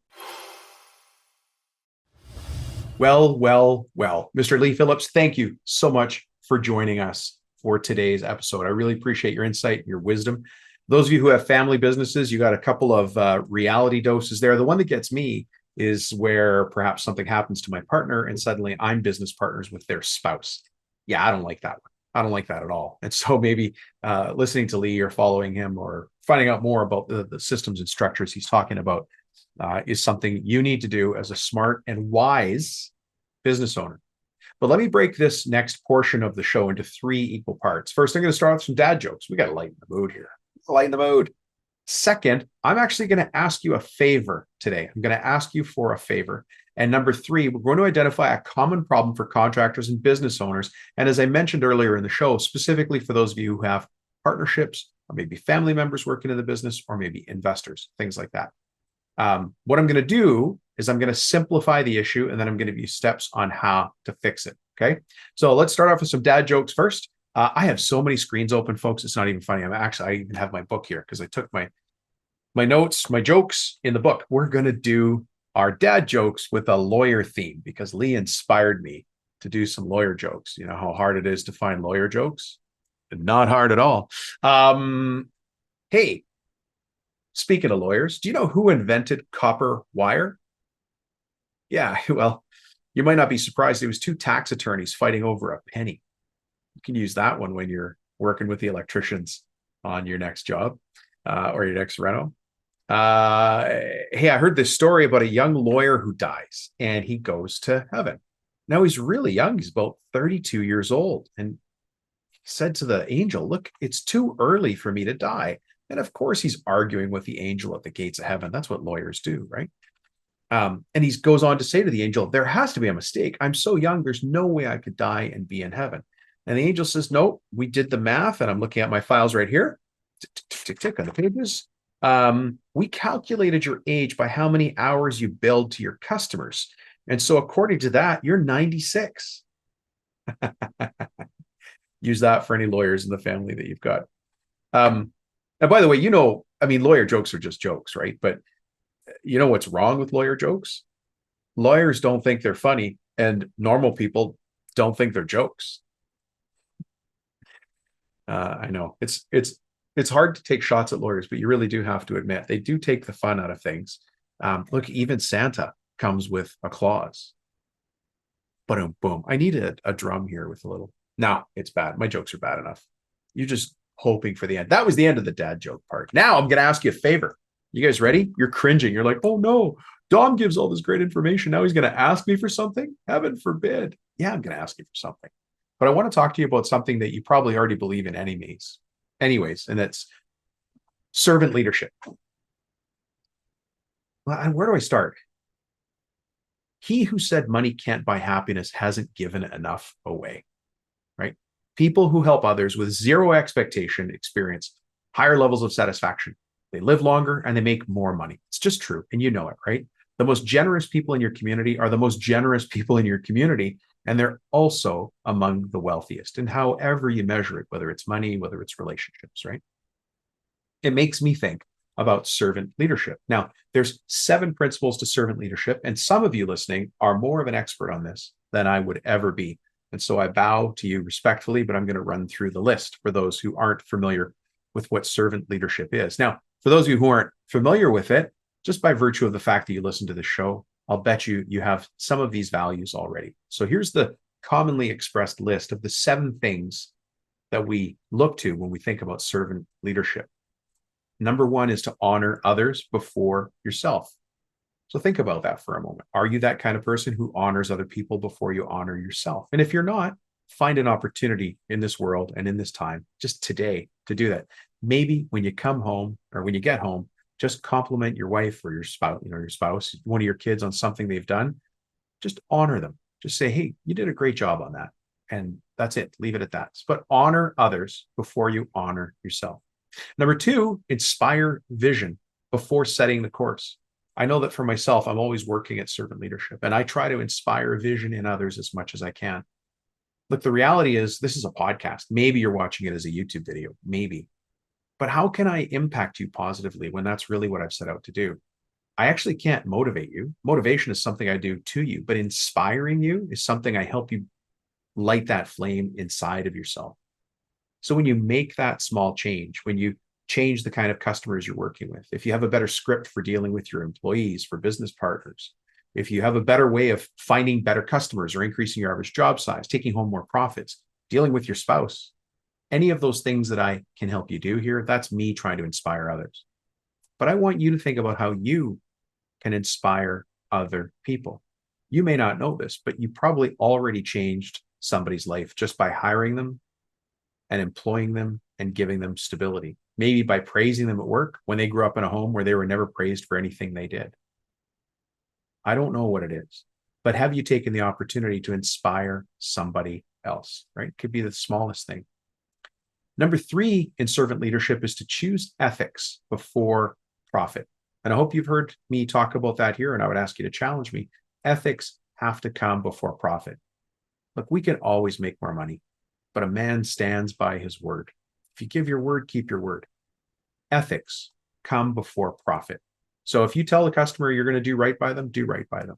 Well, Mr. Lee Phillips, thank you so much for joining us for today's episode. I really appreciate your insight, your wisdom. Those of you who have family businesses, you got a couple of reality doses there. The one that gets me is where perhaps something happens to my partner and suddenly I'm business partners with their spouse. Yeah, I don't like that one. I don't like that at all. And so maybe listening to Lee or following him or finding out more about the systems and structures he's talking about is something you need to do as a smart and wise business owner. But let me break this next portion of the show into 3 equal parts. First, I'm going to start with some dad jokes. We got to lighten the mood here. Lighten the mood. Second, I'm actually going to ask you a favor today. I'm going to ask you for a favor. And number 3, we're going to identify a common problem for contractors and business owners. And as I mentioned earlier in the show, specifically for those of you who have partnerships or maybe family members working in the business or maybe investors, things like that. What I'm going to do is I'm going to simplify the issue and then I'm going to give you steps on how to fix it. Okay. So let's start off with some dad jokes first. I have so many screens open, folks. It's not even funny. I even have my book here because I took my notes, my jokes in the book. We're going to do our dad jokes with a lawyer theme because Lee inspired me to do some lawyer jokes. You know how hard it is to find lawyer jokes? Not hard at all. Hey, speaking of lawyers, do you know who invented copper wire? Yeah, well, you might not be surprised. It was 2 tax attorneys fighting over a penny. You can use that one when you're working with the electricians on your next job or your next reno. Hey, I heard this story about a young lawyer who dies and he goes to heaven. Now he's really young. He's about 32 years old. And he said to the angel, look, it's too early for me to die. And of course, he's arguing with the angel at the gates of heaven. That's what lawyers do, right? And he goes on to say to the angel, there has to be a mistake. I'm so young. There's no way I could die and be in heaven. And the angel says, no, we did the math. And I'm looking at my files right here. Tick, tick on the pages. We calculated your age by how many hours you billed to your customers. And so according to that, you're 96. Use that for any lawyers in the family that you've got. And by the way, lawyer jokes are just jokes, right? But you know what's wrong with lawyer jokes? Lawyers don't think they're funny, and normal people don't think they're jokes. I know it's hard to take shots at lawyers, but you really do have to admit they do take the fun out of things. Look, even Santa comes with a clause. Boom, boom. I need a drum here with a little. No, it's bad. My jokes are bad enough. You're just hoping for the end. That was the end of the dad joke part. Now I'm going to ask you a favor. You guys ready? You're cringing. You're like, oh no, Dom gives all this great information. Now he's going to ask me for something? Heaven forbid. Yeah, I'm going to ask you for something. But I want to talk to you about something that you probably already believe in anyways, and that's servant leadership. Well, and where do I start? He who said money can't buy happiness hasn't given enough away, right? People who help others with zero expectation experience higher levels of satisfaction. They live longer and they make more money. It's just true. And you know it, right? The most generous people in your community are the most generous people in your community. And they're also among the wealthiest. And however you measure it, whether it's money, whether it's relationships, right? It makes me think about servant leadership. Now, there's 7 principles to servant leadership. And some of you listening are more of an expert on this than I would ever be. And so I bow to you respectfully, but I'm going to run through the list for those who aren't familiar with what servant leadership is. Now, for those of you who aren't familiar with it, just by virtue of the fact that you listen to the show, I'll bet you have some of these values already. So here's the commonly expressed list of the 7 things that we look to when we think about servant leadership. Number 1 is to honor others before yourself. So think about that for a moment. Are you that kind of person who honors other people before you honor yourself? And if you're not, find an opportunity in this world and in this time, just today, to do that. Maybe when you come home or when you get home, Just compliment your wife or your spouse, your spouse, one of your kids on something they've done. Just honor them. Just say, hey, you did a great job on that. And that's it. Leave it at that. But honor others before you honor yourself. Number two, inspire vision before setting the course. I know that for myself, I'm always working at servant leadership, and I try to inspire vision in others as much as I can. Look, the reality is this is a podcast. Maybe you're watching it as a YouTube video, maybe. But how can I impact you positively when that's really what I've set out to do? I actually can't motivate you. Motivation is something I do to you, but inspiring you is something I help you light that flame inside of yourself. So when you make that small change, when you change the kind of customers you're working with, if you have a better script for dealing with your employees, for business partners, if you have a better way of finding better customers or increasing your average job size, taking home more profits, dealing with your spouse, any of those things that I can help you do here, that's me trying to inspire others. But I want you to think about how you can inspire other people. You may not know this, but you probably already changed somebody's life just by hiring them and employing them and giving them stability. Maybe by praising them at work when they grew up in a home where they were never praised for anything they did. I don't know what it is, but have you taken the opportunity to inspire somebody else, right? It could be the smallest thing. Number three in servant leadership is to choose ethics before profit. And I hope you've heard me talk about that here, and I would ask you to challenge me. Ethics have to come before profit. Look, we can always make more money, but a man stands by his word. If you give your word, keep your word. Ethics come before profit. So if you tell the customer you're going to do right by them, do right by them.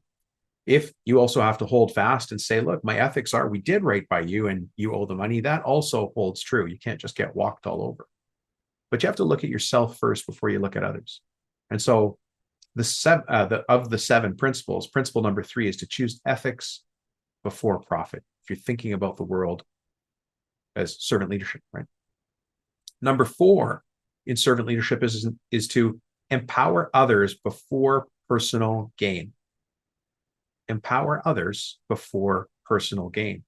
If you also have to hold fast and say, look, my ethics are we did right by you and you owe the money, that also holds true. You can't just get walked all over. But you have to look at yourself first before you look at others. And so of the seven principles, principle number three is to choose ethics before profit. If you're thinking about the world as servant leadership, right? Number four in servant leadership is to empower others before personal gain. Empower others before personal gain.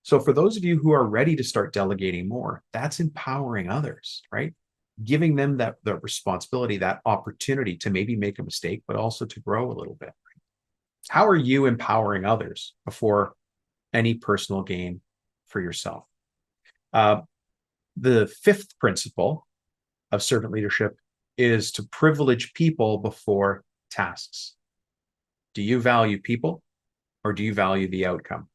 So for those of you who are ready to start delegating more, that's empowering others, right? Giving them that responsibility, that opportunity to maybe make a mistake, but also to grow a little bit. Right? How are you empowering others before any personal gain for yourself? The fifth principle of servant leadership is to privilege people before tasks. Do you value people or do you value the outcome?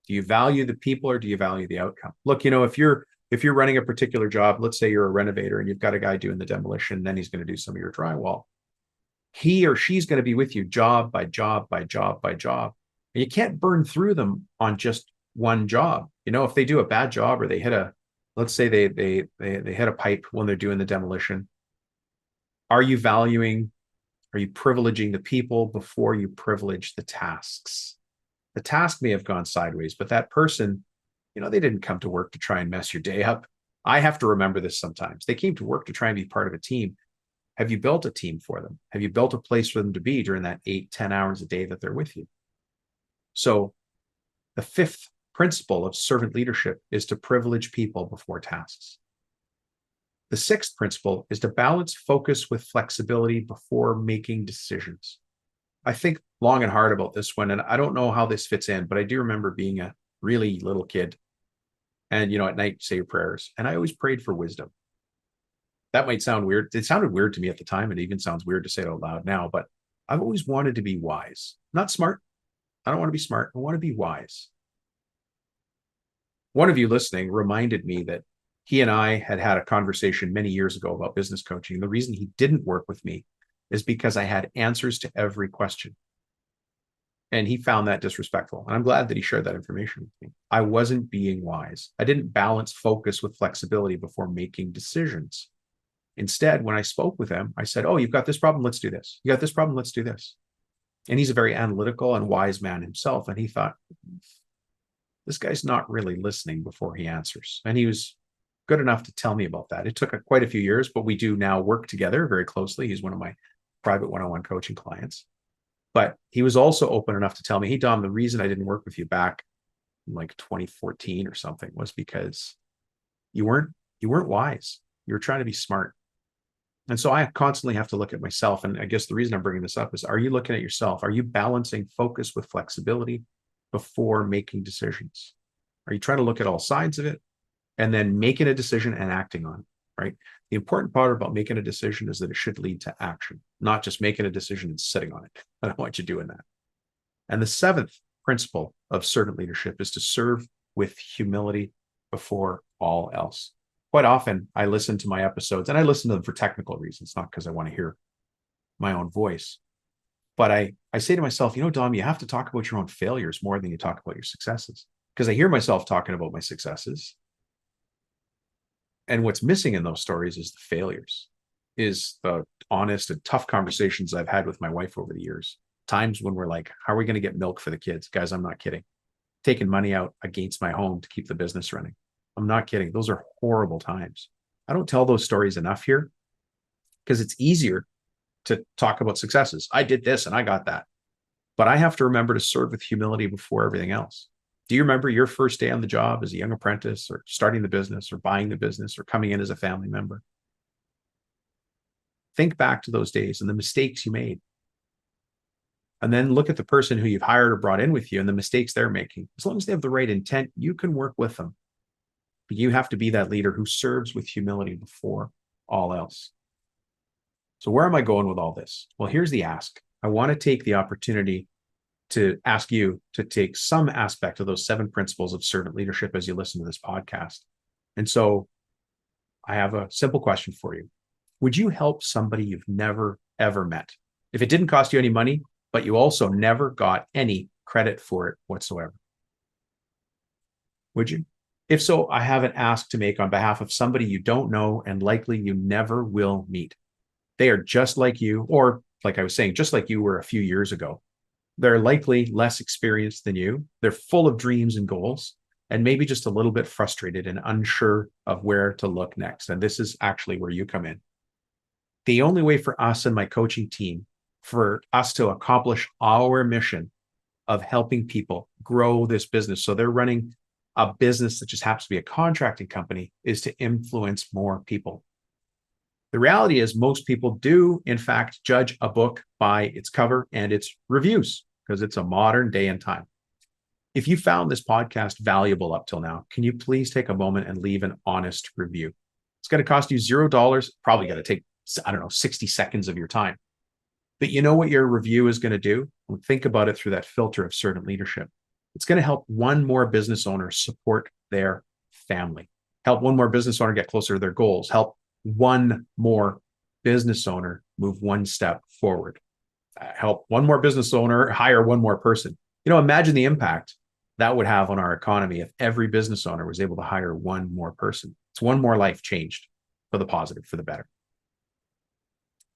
Do you value the people or do you value the outcome? Look, if you're running a particular job, let's say you're a renovator and you've got a guy doing the demolition, then he's going to do some of your drywall. He or she's going to be with you job by job by job by job. And you can't burn through them on just one job. If they do a bad job or they hit let's say they hit a pipe when they're doing the demolition. Are you privileging the people before you privilege the tasks? The task may have gone sideways, but that person, they didn't come to work to try and mess your day up. I have to remember this sometimes. They came to work to try and be part of a team. Have you built a team for them? Have you built a place for them to be during that 8-10 hours a day that they're with you? So the fifth principle of servant leadership is to privilege people before tasks. The sixth principle is to balance focus with flexibility before making decisions. I think long and hard about this one, and I don't know how this fits in, but I do remember being a really little kid and, at night say your prayers. And I always prayed for wisdom. That might sound weird. It sounded weird to me at the time. It even sounds weird to say it out loud now, but I've always wanted to be wise, not smart. I don't want to be smart. I want to be wise. One of you listening reminded me that he and I had a conversation many years ago about business coaching. The reason he didn't work with me is because I had answers to every question. And he found that disrespectful. And I'm glad that he shared that information with me. I wasn't being wise. I didn't balance focus with flexibility before making decisions. Instead, when I spoke with him, I said, oh, you've got this problem, let's do this. You got this problem, let's do this. And he's a very analytical and wise man himself. And he thought, this guy's not really listening before he answers. And he was good enough to tell me about that. It took quite a few years, but we do now work together very closely. He's one of my private one-on-one coaching clients. But he was also open enough to tell me, hey, Dom, the reason I didn't work with you back in like 2014 or something was because you weren't wise. You were trying to be smart. And so I constantly have to look at myself. And I guess the reason I'm bringing this up is, are you looking at yourself? Are you balancing focus with flexibility before making decisions? Are you trying to look at all sides of it and then making a decision and acting on it, right? The important part about making a decision is that it should lead to action, not just making a decision and sitting on it. I don't want you doing that. And the seventh principle of servant leadership is to serve with humility before all else. Quite often, I listen to my episodes, and I listen to them for technical reasons, not because I want to hear my own voice. But I say to myself, Dom, you have to talk about your own failures more than you talk about your successes. Because I hear myself talking about my successes. And what's missing in those stories is the failures, is the honest and tough conversations I've had with my wife over the years. Times when we're like, how are we going to get milk for the kids? Guys, I'm not kidding. Taking money out against my home to keep the business running. I'm not kidding. Those are horrible times. I don't tell those stories enough here because it's easier to talk about successes. I did this and I got that. But I have to remember to serve with humility before everything else. Do you remember your first day on the job as a young apprentice, or starting the business, or buying the business, or coming in as a family member? Think back to those days and the mistakes you made. And then look at the person who you've hired or brought in with you and the mistakes they're making. As long as they have the right intent, you can work with them. But you have to be that leader who serves with humility before all else. So where am I going with all this? Well, here's the ask. I want to take the opportunity to ask you to take some aspect of those 7 principles of servant leadership as you listen to this podcast. And so I have a simple question for you. Would you help somebody you've never, ever met? If it didn't cost you any money, but you also never got any credit for it whatsoever. Would you? If so, I have an ask to make on behalf of somebody you don't know and likely you never will meet. They are just like you, or like I was saying, just like you were a few years ago. They're likely less experienced than you. They're full of dreams and goals, and maybe just a little bit frustrated and unsure of where to look next. And this is actually where you come in. The only way for us and my coaching team, for us to accomplish our mission of helping people grow this business, so they're running a business that just happens to be a contracting company, is to influence more people. The reality is most people do, in fact, judge a book by its cover and its reviews, because it's a modern day and time. If you found this podcast valuable up till now, can you please take a moment and leave an honest review? It's going to cost you $0. Probably going to take, 60 seconds of your time. But you know what your review is going to do? Think about it through that filter of servant leadership. It's going to help one more business owner support their family, help one more business owner get closer to their goals, help one more business owner move one step forward, help one more business owner hire one more person. Imagine the impact that would have on our economy if every business owner was able to hire one more person. It's one more life changed for the positive, for the better.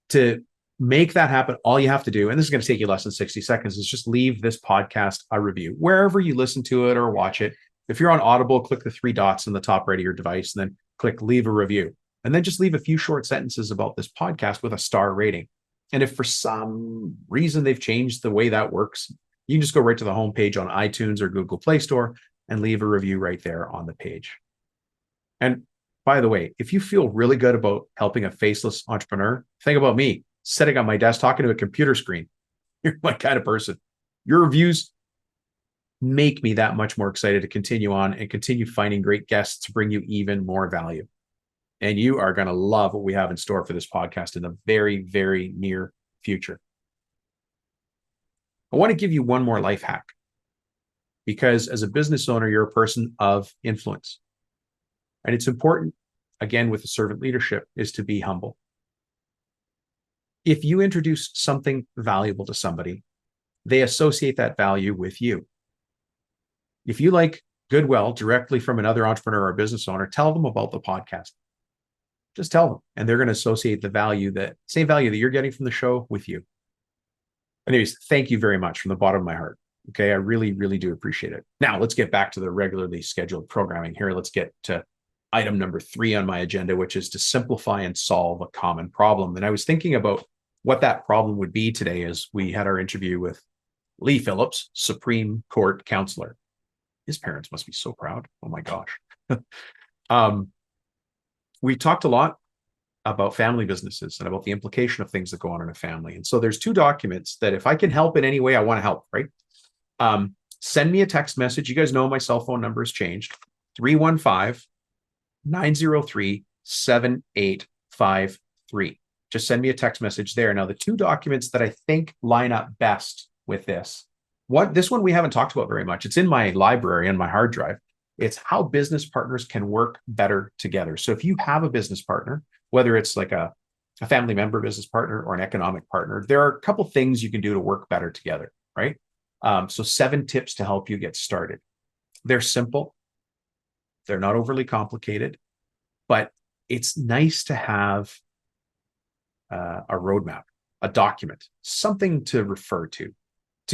To make that happen, all you have to do, and this is going to take you less than 60 seconds, is just leave this podcast a review wherever you listen to it or watch it. If you're on Audible, click the 3 dots on the top right of your device, and then click leave a review. And then just leave a few short sentences about this podcast with a star rating. And if for some reason they've changed the way that works, you can just go right to the homepage on iTunes or Google Play Store and leave a review right there on the page. And by the way, if you feel really good about helping a faceless entrepreneur, think about me sitting on my desk talking to a computer screen. You're my kind of person. Your reviews make me that much more excited to continue on and continue finding great guests to bring you even more value. And you are going to love what we have in store for this podcast in the very, very near future. I want to give you one more life hack, because as a business owner, you're a person of influence. And it's important, again, with the servant leadership, is to be humble. If you introduce something valuable to somebody, they associate that value with you. If you like goodwill directly from another entrepreneur or business owner, tell them about the podcast. Just tell them, and they're going to associate the same value that you're getting from the show with you. Anyways, thank you very much from the bottom of my heart. Okay, I really, really do appreciate it. Now, let's get back to the regularly scheduled programming here. Let's get to item number 3 on my agenda, which is to simplify and solve a common problem. And I was thinking about what that problem would be today as we had our interview with Lee Phillips, Supreme Court counselor. His parents must be so proud. Oh my gosh. We talked a lot about family businesses and about the implication of things that go on in a family. And so there's two documents that if I can help in any way, I want to help, right? Send me a text message. You guys know my cell phone number has changed. 315-903-7853. Just send me a text message there. Now, the two documents that I think line up best with this, this one we haven't talked about very much. It's in my library on my hard drive. It's how business partners can work better together. So if you have a business partner, whether it's like a family member business partner or an economic partner, there are a couple things you can do to work better together, right? So 7 tips to help you get started. They're simple. They're not overly complicated, but it's nice to have a roadmap, a document, something to refer to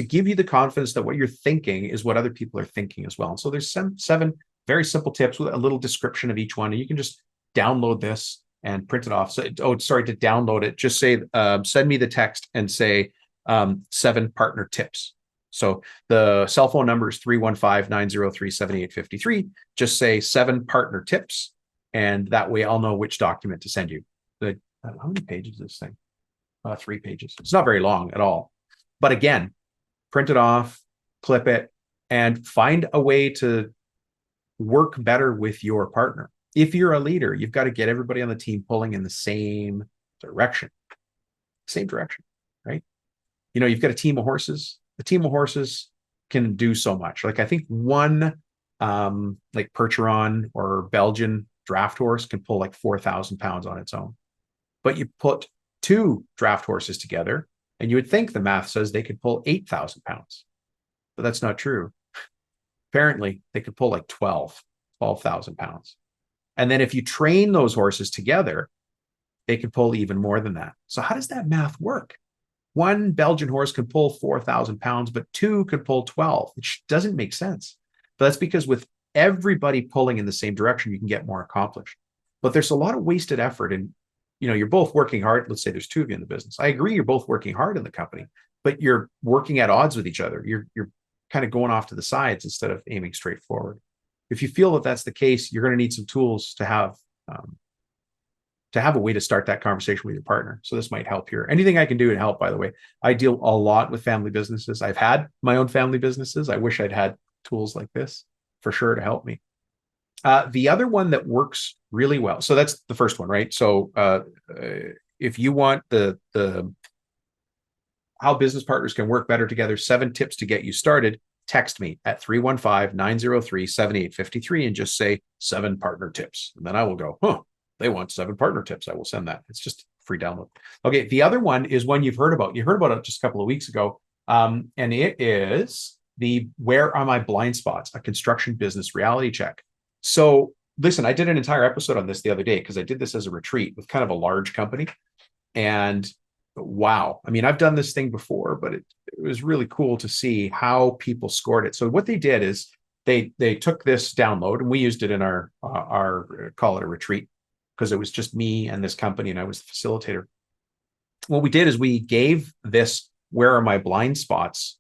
give you the confidence that what you're thinking is what other people are thinking as well. And so there's 7 very simple tips with a little description of each one. And you can just download this and print it off. So, to download it, just say, send me the text and say 7 partner tips. So the cell phone number is 315-903-7853. Just say 7 partner tips. And that way I'll know which document to send you. How many pages is this thing? 3 pages. It's not very long at all. But again, print it off, clip it, and find a way to work better with your partner. If you're a leader, you've got to get everybody on the team pulling in the same direction. Right? You know, you've got a team of horses. A team of horses can do so much. Like I think one like Percheron or Belgian draft horse can pull like 4,000 pounds on its own. But you put 2 draft horses together, and you would think the math says they could pull 8,000 pounds. But that's not true. Apparently, they could pull like 12,000 pounds. And then if you train those horses together, they could pull even more than that. So how does that math work? One Belgian horse could pull 4,000 pounds, but 2 could pull 12. It doesn't make sense. But that's because with everybody pulling in the same direction, you can get more accomplished. But there's a lot of wasted effort. And, you know, you're both working hard. Let's say there's 2 of you in the business. I agree, you're both working hard in the company, but you're working at odds with each other. You're kind of going off to the sides instead of aiming straight forward. If you feel that that's the case, you're going to need some tools to have a way to start that conversation with your partner. So this might help here. Anything I can do to help, by the way. I deal a lot with family businesses. I've had my own family businesses. I wish I'd had tools like this for sure to help me. The other one that works really well. So that's the first one, right? So if you want the how business partners can work better together, 7 tips to get you started, text me at 315-903-7853 and just say 7 partner tips. And then I will go, they want 7 partner tips. I will send that. It's just free download. Okay. The other one is one you've heard about. You heard about it just a couple of weeks ago. And it is the Where Are My Blind Spots? A construction business reality check. So listen, I did an entire episode on this the other day because I did this as a retreat with kind of a large company. And wow, I mean, I've done this thing before, but it was really cool to see how people scored it. So what they did is they took this download, and we used it in our call it a retreat, because it was just me and this company, and I was the facilitator. What we did is we gave this Where Are My Blind Spots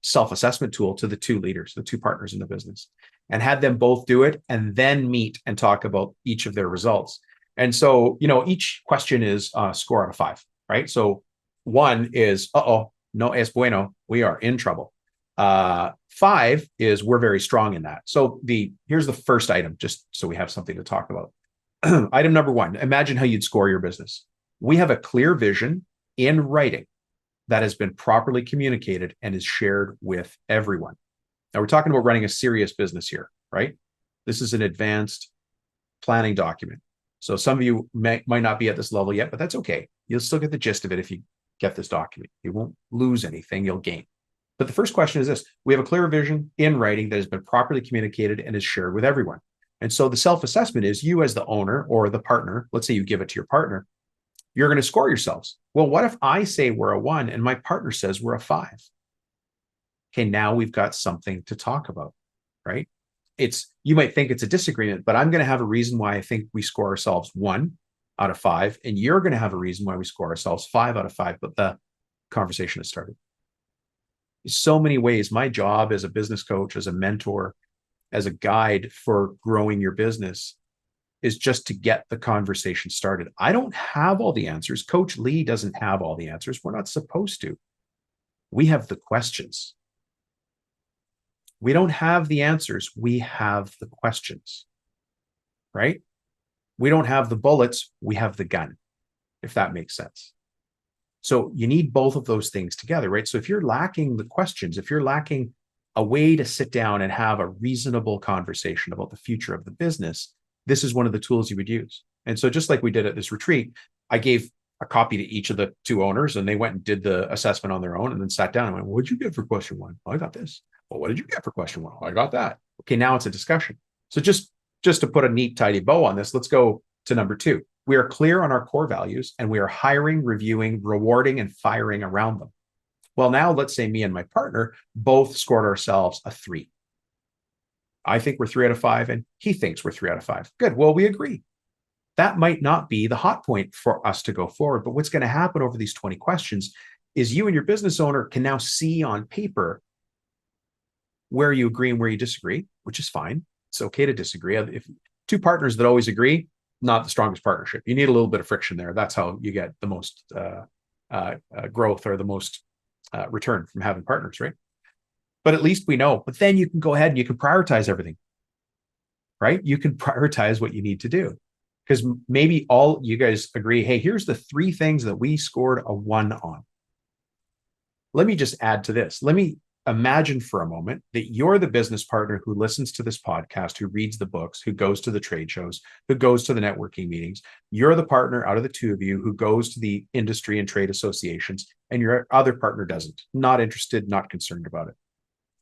self-assessment tool to the 2 leaders, the 2 partners in the business, and had them both do it and then meet and talk about each of their results. And so, you know, each question is a score out of 5, right? So 1 is, no es bueno, we are in trouble. 5 is we're very strong in that. So here's the first item, just so we have something to talk about. Item number 1, imagine how you'd score your business. We have a clear vision in writing that has been properly communicated and is shared with everyone. Now we're talking about running a serious business here, right? This is an advanced planning document. So some of you might not be at this level yet, but that's okay. You'll still get the gist of it if you get this document. You won't lose anything, you'll gain. But the first question is this: we have a clear vision in writing that has been properly communicated and is shared with everyone. And so the self-assessment is you as the owner or the partner, let's say you give it to your partner, you're going to score yourselves. Well, what if I say we're a 1 and my partner says we're a 5? Okay, now we've got something to talk about, right? You might think it's a disagreement, but I'm going to have a reason why I think we score ourselves 1 out of 5, and you're going to have a reason why we score ourselves 5 out of 5, but the conversation has started. In so many ways, my job as a business coach, as a mentor, as a guide for growing your business is just to get the conversation started. I don't have all the answers. Coach Lee doesn't have all the answers. We're not supposed to. We have the questions. We don't have the answers. We have the questions, right? We don't have the bullets. We have the gun, if that makes sense. So you need both of those things together, right? So if you're lacking the questions, if you're lacking a way to sit down and have a reasonable conversation about the future of the business, this is one of the tools you would use. And so just like we did at this retreat, I gave a copy to each of the two owners, and they went and did the assessment on their own and then sat down and went, what'd you get for question one? Oh, I got this. Well, what did you get for question one? Oh, I got that. Okay, now it's a discussion. So just to put a neat, tidy bow on this, let's go to number 2. We are clear on our core values, and we are hiring, reviewing, rewarding, and firing around them. Well, now let's say me and my partner both scored ourselves a 3. I think we're 3 out of 5, and he thinks we're 3 out of 5. Good. Well, we agree. That might not be the hot point for us to go forward, but what's going to happen over these 20 questions is you and your business owner can now see on paper where you agree and where you disagree, which is fine. It's okay to disagree. If two partners that always agree, not the strongest partnership. You need a little bit of friction there. That's how you get the most growth or the most return from having partners, right? But at least we know. But then you can go ahead and you can prioritize everything, right? You can prioritize what you need to do. Because maybe all you guys agree, hey, here's the 3 things that we scored a 1 on. Let me just add to this. Let me imagine for a moment that you're the business partner who listens to this podcast, who reads the books, who goes to the trade shows, who goes to the networking meetings. You're the partner out of the two of you who goes to the industry and trade associations, and your other partner doesn't. Not interested, not concerned about it.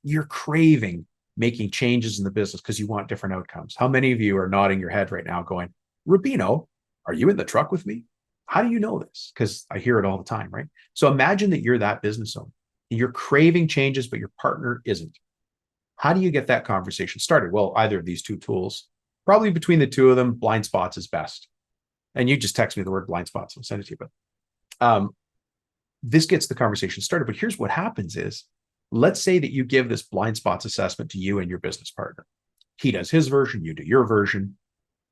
You're craving making changes in the business because you want different outcomes. How many of you are nodding your head right now going, Rubino, are you in the truck with me? How do you know this? Because I hear it all the time, right? So imagine that you're that business owner. You're craving changes, but your partner isn't. How do you get that conversation started? Well, either of these two tools, probably between the two of them, blind spots is best. And you just text me the word blind spots, I'll send it to you. But this gets the conversation started. But here's what happens is, let's say that you give this blind spots assessment to you and your business partner. He does his version, you do your version.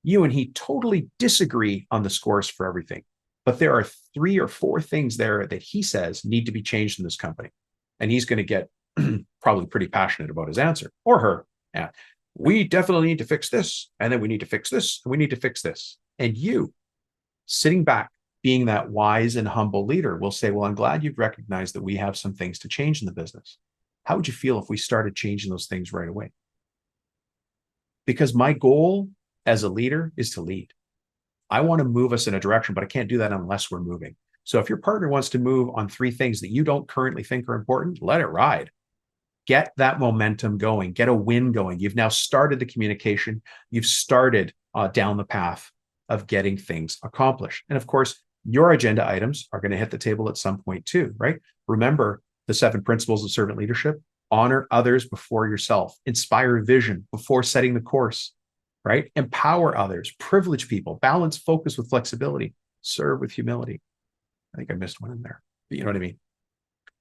You and he totally disagree on the scores for everything. But there are 3 or 4 things there that he says need to be changed in this company. And he's going to get probably pretty passionate about his answer, or her. Yeah, we definitely need to fix this. And then we need to fix this. And we need to fix this. And you, sitting back, being that wise and humble leader, will say, well, I'm glad you've recognized that we have some things to change in the business. How would you feel if we started changing those things right away? Because my goal as a leader is to lead. I want to move us in a direction, but I can't do that unless we're moving. So if your partner wants to move on 3 things that you don't currently think are important, let it ride. Get that momentum going. Get a win going. You've now started the communication. You've started down the path of getting things accomplished. And of course, your agenda items are going to hit the table at some point too, right? Remember the 7 principles of servant leadership. Honor others before yourself. Inspire vision before setting the course, right? Empower others. Privilege people. Balance focus with flexibility. Serve with humility. I think I missed one in there, but you know what I mean?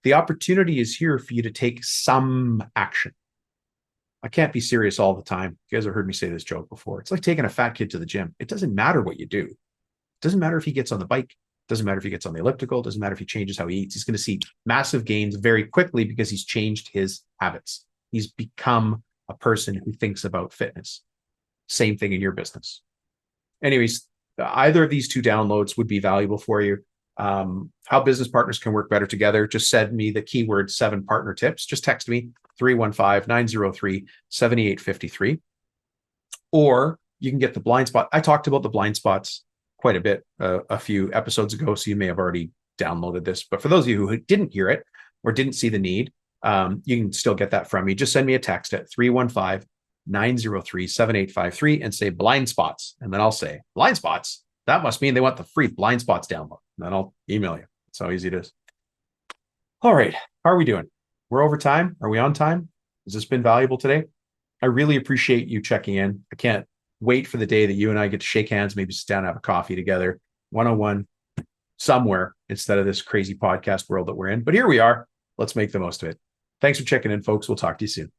The opportunity is here for you to take some action. I can't be serious all the time. You guys have heard me say this joke before. It's like taking a fat kid to the gym. It doesn't matter what you do. It doesn't matter if he gets on the bike. It doesn't matter if he gets on the elliptical. It doesn't matter if he changes how he eats. He's going to see massive gains very quickly because he's changed his habits. He's become a person who thinks about fitness. Same thing in your business. Anyways, either of these 2 downloads would be valuable for you. How business partners can work better together. Just send me the keyword 7 partner tips. Just text me 315-903-7853. Or you can get the blind spot. I talked about the blind spots quite a bit a few episodes ago, so you may have already downloaded this. But for those of you who didn't hear it or didn't see the need, you can still get that from me. Just send me a text at 315-903-7853 and say blind spots. And then I'll say blind spots. That must mean they want the free blind spots download. And then I'll email you. That's how easy it is. All right. How are we doing? We're over time. Are we on time? Has this been valuable today? I really appreciate you checking in. I can't wait for the day that you and I get to shake hands, maybe sit down and have a coffee together, one-on-one, somewhere, instead of this crazy podcast world that we're in. But here we are. Let's make the most of it. Thanks for checking in, folks. We'll talk to you soon.